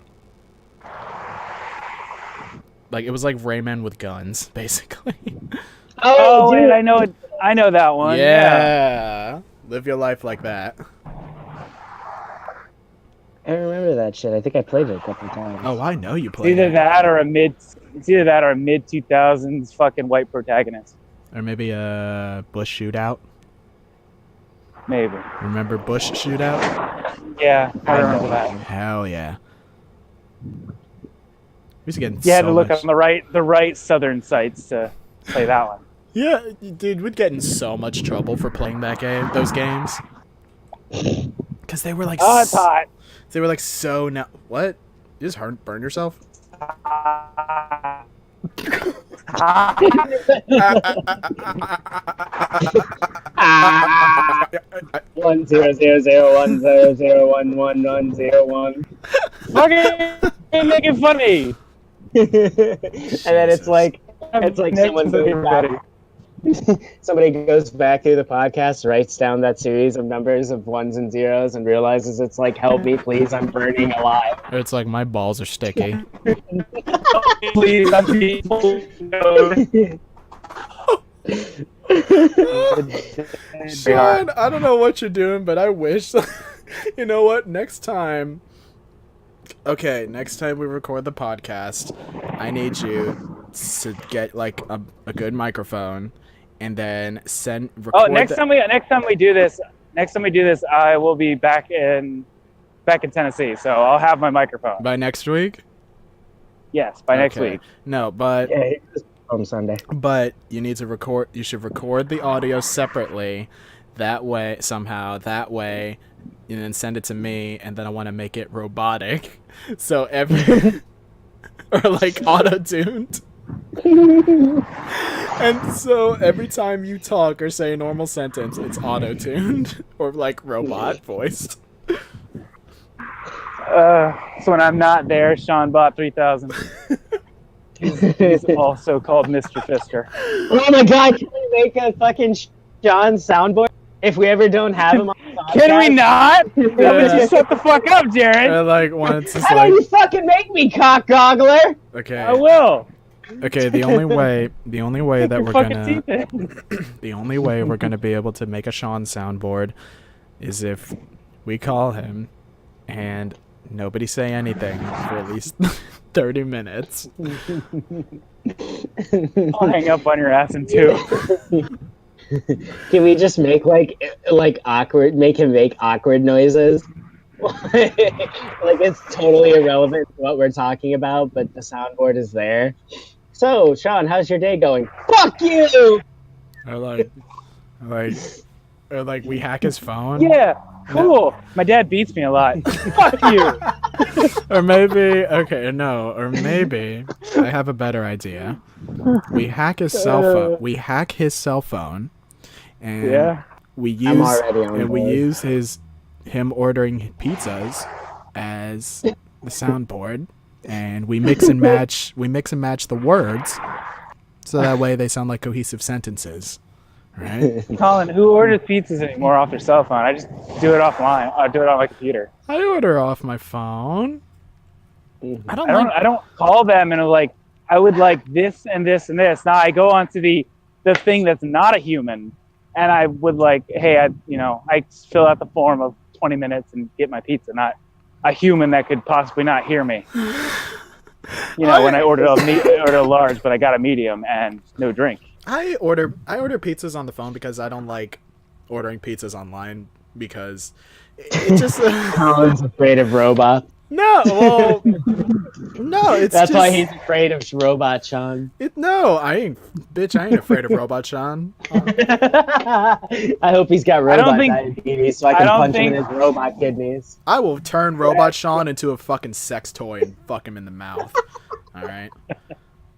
Like, it was like Rayman with guns, basically. Oh, dude. wait, I know it. I know that one. Yeah. Live your life like that. I remember that shit. I think I played it a couple times. Oh, I know you It's played either it. that or a mid 2000s fucking white protagonist. Or maybe a Bush shootout. Maybe. Remember Bush shootout? Yeah, I remember that. Hell yeah. We used to get in You had so to look much... on the right southern sites to play that one. Yeah, dude, we'd get in so much trouble for playing those games. Because they were like... Oh, it's hot. They were like so... What? You just burned yourself? Ah! 1000100111101. Fucking making funny. And then it's like someone goes back. Somebody goes back through the podcast, writes down that series of numbers of ones and zeros, and realizes it's like, "Help me, please! I'm burning alive." Or it's like, my balls are sticky. Please, I'm being Sean, I don't know what you're doing, but I wish... You know what? Next time we record the podcast, I need you to get like a good microphone, and then record next time we do this, I will be back in Tennessee, so I'll have my microphone. by next week. Yes, by next Okay. week. No, but Yeah, on Sunday. but you need to record. You should record the audio separately. That way, and then send it to me, and then I want to make it robotic, so every or like auto-tuned. And so every time you talk or say a normal sentence, it's auto-tuned or like robot voiced. So when I'm not there, Sean bought 3,000. He's also called Mr. Fister. Oh my god, can we make a fucking Sean soundboard? If we ever don't have him on the podcast? Can we not? How about you shut the fuck up, Jared? And like once it's How like, do you fucking make me, cock goggler? okay, I will. okay. The only way that Your we're fucking gonna, teeth in. the only way we're gonna be able to make a Sean soundboard is if we call him and nobody say anything for at least 30 minutes. I'll hang up on your ass in 2. Can we just make make him make awkward noises? Like it's totally irrelevant to what we're talking about, but the soundboard is there. So, Sean, how's your day going? Fuck you! Or like we hack his phone. Yeah, cool. My dad beats me a lot. Fuck you. Or maybe I have a better idea. We hack his cell phone. We hack his cell phone, and Yeah. we I'm use already on and we board. use him ordering pizzas as the soundboard, and we mix and match the words so that way they sound like cohesive sentences, right? Colin, who orders pizzas anymore off their cell phone? I just do it offline. I do it on my computer. I order off my phone. I don't I don't call them and like I would like this and this and this. Now I go on to the thing that's not a human, and I would like, hey, I fill out the form of 20 minutes and get my pizza, not a human that could possibly not hear me. When I ordered a large, but I got a medium and no drink. I order pizzas on the phone because I don't like ordering pizzas online because it just Colin's afraid of robots. no, well, no, it's That's just, why he's afraid of robot Sean. No, I ain't afraid of Robot Sean. I hope he's got robot diabetes so I can punch him in his robot kidneys. I will turn Robot Sean into a fucking sex toy and fuck him in the mouth. All right.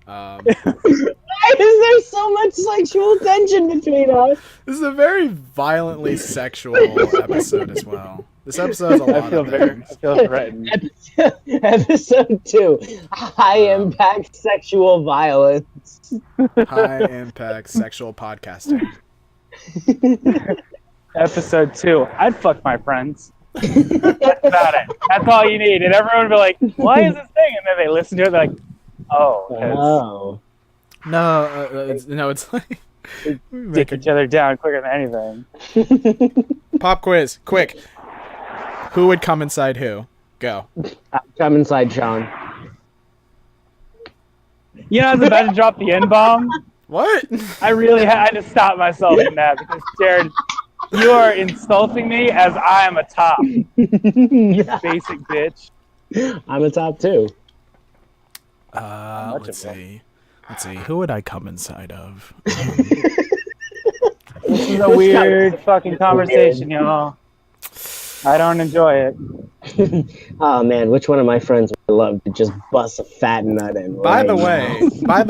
Why is there so much sexual tension between us? This is a very violently sexual episode as well. This episode has a lot of things. I feel threatened. Episode 2, high impact sexual violence. High impact sexual podcasting. Episode 2, I'd fuck my friends. That's about it. That's all you need. And everyone would be like, why is this thing? And then they listen to it, they're like, oh. No, it's like Dick each other down quicker than anything. Pop quiz, quick. Who would come inside who? Go. Come inside Sean. I was about to drop the N-bomb. What? I really had to stop myself in that because, Jared, you are insulting me as I am a top. Basic bitch. I'm a top 2. Let's see. Who would I come inside of? This is a weird fucking conversation, y'all. I don't enjoy it. Oh man, which one of my friends would love to just bust a fat nut in? By the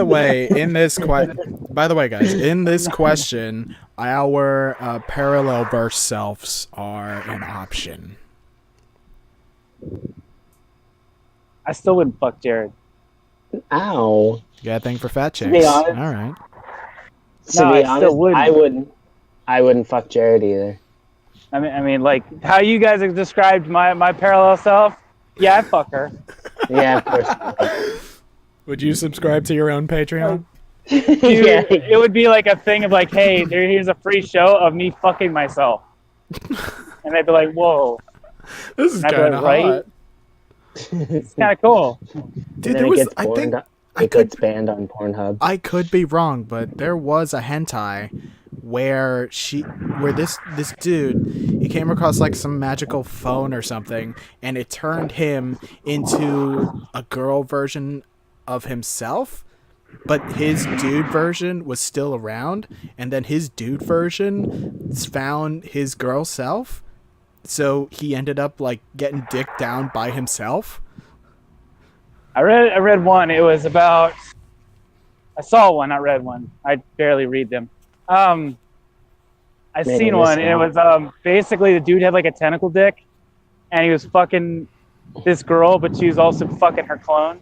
way, guys, in this question, our parallel verse selves are an option. I still wouldn't fuck Jared. Ow. You got a thing for fat chicks. To be honest, All right. I wouldn't fuck Jared either. I mean, like how you guys have described my parallel self. Yeah, I fuck her. Yeah, of course. Would you subscribe to your own Patreon? Dude, it would be like a thing of like, hey, here's a free show of me fucking myself, and they'd be like, whoa, This is And I'd be kind of like, hot. it's kind of cool. Dude, And then it gets banned on Pornhub. I could be wrong, but there was a hentai where this dude, he came across like some magical phone or something, and it turned him into a girl version of himself, but his dude version was still around, and then his dude version found his girl self, so he ended up like getting dicked down by himself. I read one. It was about. I saw one. I read one. I barely read them. I seen one, and it was basically the dude had like a tentacle dick, and he was fucking this girl, but she was also fucking her clone.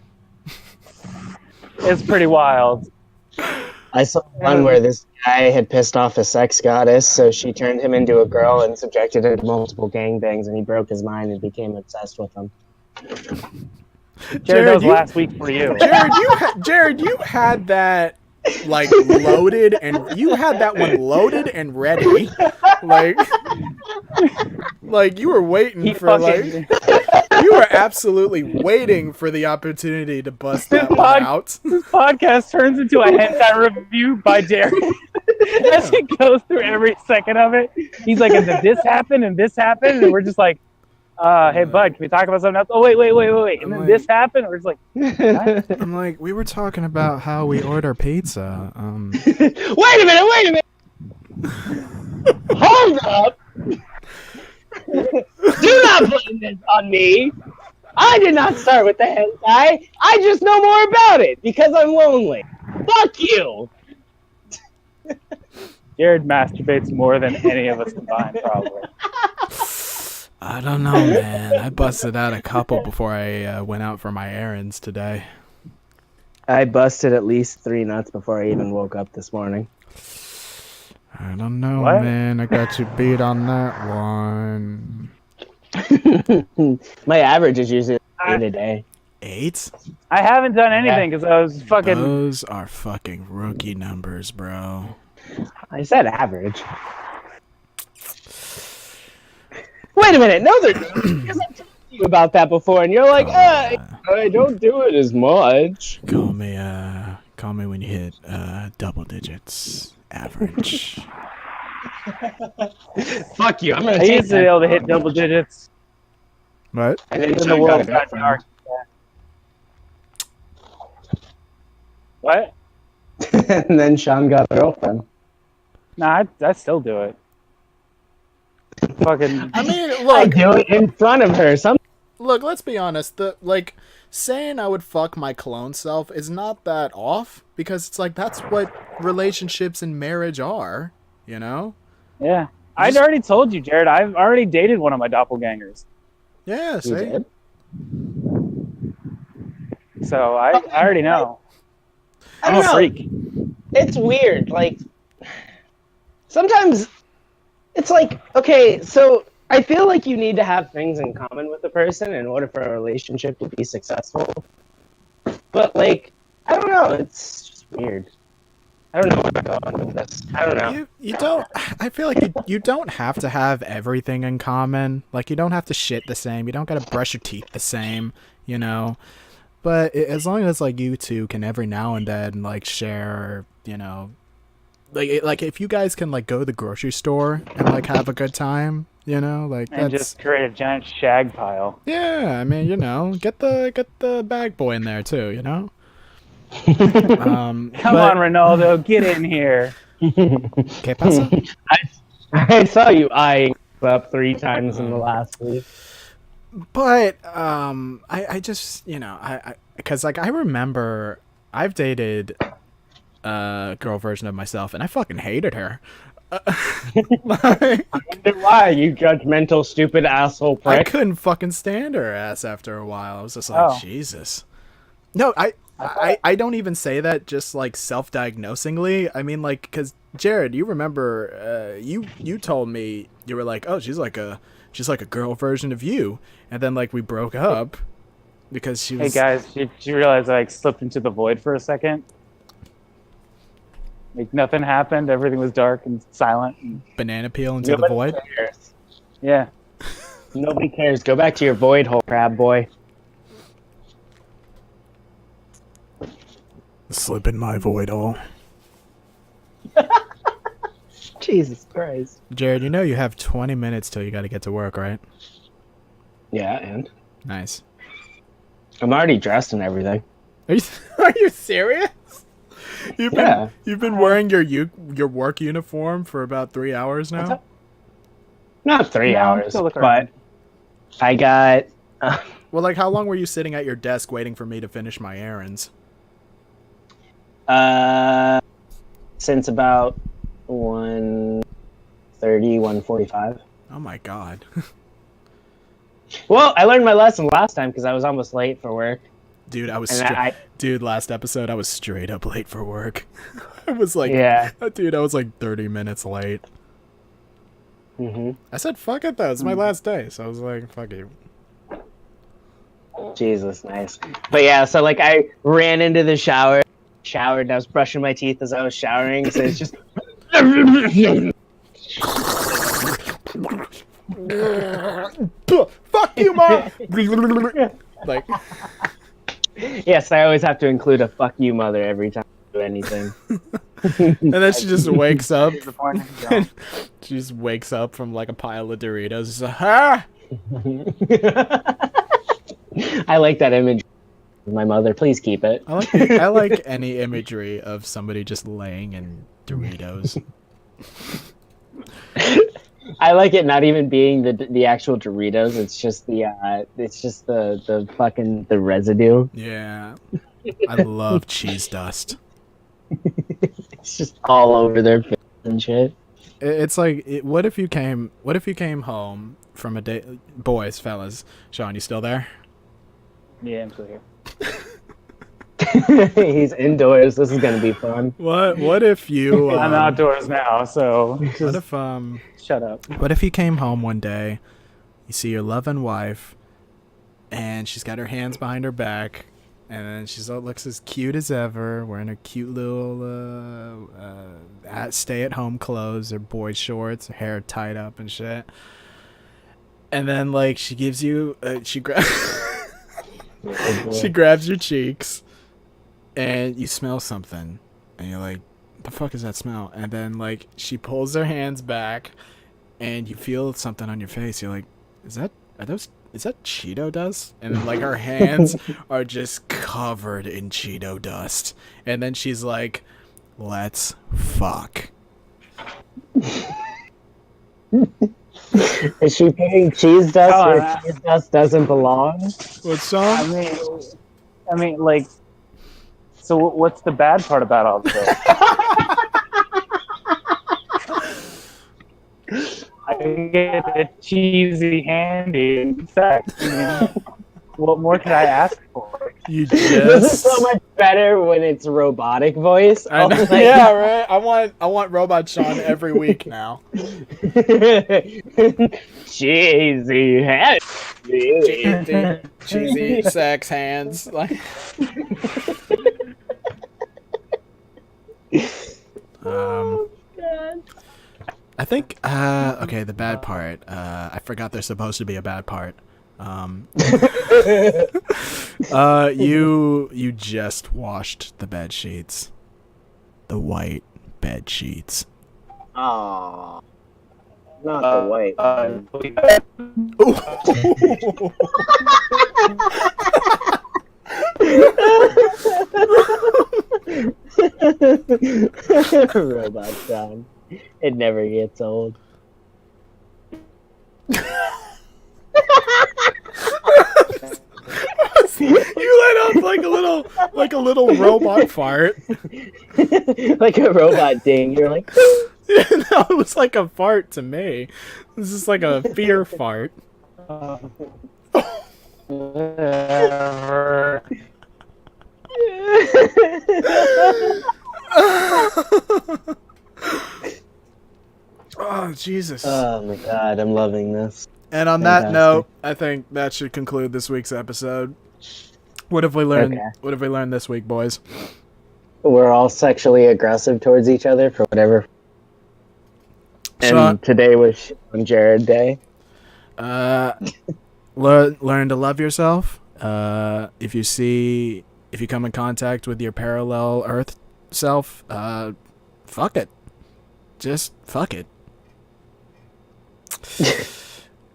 It's pretty wild. I saw one where this guy had pissed off a sex goddess, so she turned him into a girl and subjected him to multiple gangbangs, and he broke his mind and became obsessed with them. Jared, that was last week for you. Jared, you had that like loaded, and you had that one loaded and ready, like you were waiting for you were absolutely waiting for the opportunity to bust that one out. This podcast turns into a hentai review by Jared. As he goes through every second of it, he's like, and then this happened, and this happened, and we're just like, hey bud, can we talk about something else? Oh wait. And then this happened, we're just like, what? I'm like, we were talking about how we order pizza. Wait a minute! Hold up! Do not blame this on me! I did not start with the hentai. I just know more about it because I'm lonely. Fuck you! Jared masturbates more than any of us combined, probably. I don't know, man. I busted out a couple before I went out for my errands today. I busted at least 3 nuts before I even woke up this morning. I don't know, What? man. I got you beat on that one. My average is usually 8 a day. 8? I haven't done anything because I was fucking. Those are fucking rookie numbers, bro. I said average. Wait a minute, no, they're because I've talked to you about that before, and you're like, I don't do it as much. Call me when you hit double digits. Average. Fuck you, I'm gonna I take used to be able to hit double digits. What? And then Then the world got dark. What? And then Sean got a girlfriend. Nah, I still do it. Fucking. I mean, I look, do it in front of her. look. Let's be honest. Saying I would fuck my clone self is not that off because it's like that's what relationships and marriage are. You know? Yeah. I'd already told you, Jared. I've already dated one of my doppelgangers. Yeah. You See. did? So I already know. I I'm don't a know. freak. It's weird. Like, sometimes it's like, okay, so I feel like you need to have things in common with the person in order for a relationship to be successful. But, like, I don't know. It's just weird. I don't know where I'm going with this. I don't know. You don't. I feel like you don't have to have everything in common. Like you don't have to shit the same. You don't gotta brush your teeth the same. You know. But as long as like you two can every now and then like share, you know, like if you guys can like go to the grocery store and like have a good time, you know, like And that's just create a giant shag pile. yeah. I mean, you know, get the bag boy in there too, you know. Come on, Ronaldo, get in here. ¿Qué pasa? I saw you eyeing up 3 times in the last week. But I just I because like I remember I've dated a girl version of myself and I fucking hated her. Like, I wonder why, you judgmental, stupid asshole I prick. couldn't fucking stand her ass after a while. I was just like, Oh. Jesus. No, I don't even say that just like self-diagnosingly. I mean like because Jared, you remember you told me you were like, oh, she's like a girl version of you, and then like we broke up because she Hey was. guys, did you realize I like, slipped into the void for a second? Like nothing happened. Everything was dark and silent. And, Banana peel into the Nobody void. cares. yeah. Nobody cares. Go back to your void hole, crab boy. Slip in my void hole. Jesus Christ. Jared, you know you have 20 minutes till you got to get to work, right? Yeah, and Nice. I'm already dressed and everything. Are you serious? Yeah. You've been wearing your work uniform for about 3 hours now. What's up? Not 3 No, I'm hours, still looking but around. I got. Well, like how long were you sitting at your desk waiting for me to finish my errands? Since about 1:30, 1:45. Oh my god. Well, I learned my lesson last time because I was almost late for work. Dude, I was And dude, last episode I was straight up late for work. I was like Yeah. Dude, I was like 30 minutes late. hmm I said fuck it though. It's my last day. So I was like fuck you. Jesus, nice. But yeah, so like I ran into the showered, and I was brushing my teeth as I was showering, so it's just Fuck you, mom. Like yes, I always have to include a fuck you mother every time I do anything. and then she just wakes up. Here's the point. John. She just wakes up from like a pile of Doritos. She's like, ah! I like that image of my mother. Please keep it. I like any imagery of somebody just laying in Doritos. I like it not even being the actual Doritos. It's just the fucking the residue. Yeah. I love cheese dust. It's just all over their face and shit. It's like, what if you came home from a day, boys, fellas, Sean, you still there? Yeah, I'm still here. He's indoors. This is gonna be fun. What if you, I'm outdoors now, so what just if, shut up. what if you came home one day, you see your loving wife, and she's got her hands behind her back, and then she looks as cute as ever, wearing her cute little stay-at-home clothes, her boy shorts, her hair tied up and shit. And then like she gives you, she grabs your cheeks, and you smell something, and you're like, "The fuck is that smell?" And then like she pulls her hands back, and you feel something on your face. You're like, "Is that Cheeto dust?" And then like her hands are just covered in Cheeto dust. And then she's like, "Let's fuck." Is she putting cheese dust where cheese dust doesn't belong? What's up? I mean, like, so what's the bad part about all this? I get a cheesy handy in sex. I mean, what more could I ask for? You This is just so much better when it's robotic voice. I know. Oh my Yeah, right. I want Robot Sean every week now. Cheesy handy. Cheesy sex hands. Like God. I think okay, the bad part. I forgot there's supposed to be a bad part. You just washed the bed sheets. The white bed sheets. Aw. Not the white one. Robot sound. It never gets old. You let out like a little robot fart. Like a robot ding. You're like, No, it was like a fart to me. This is like a fear fart. Whatever. Oh Jesus! oh my god, I'm loving this. And on that Fantastic. note, I think that should conclude this week's episode. What have we learned? Okay. What have we learned this week, boys? We're all sexually aggressive towards each other for whatever. And Sean, today was Sean Jared Day. learn to love yourself. If you come in contact with your parallel Earth self, fuck it. Just fuck it.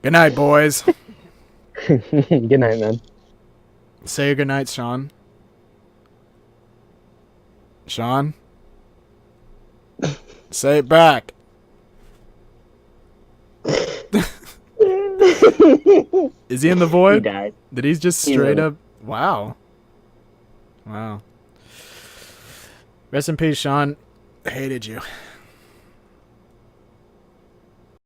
Good night, boys. Good night, man. Say your good night, Sean. Sean? Say it back. Is he in the He void? died. Did he just He's straight in it. up... Wow. Wow. Rest in peace, Sean. Hated you.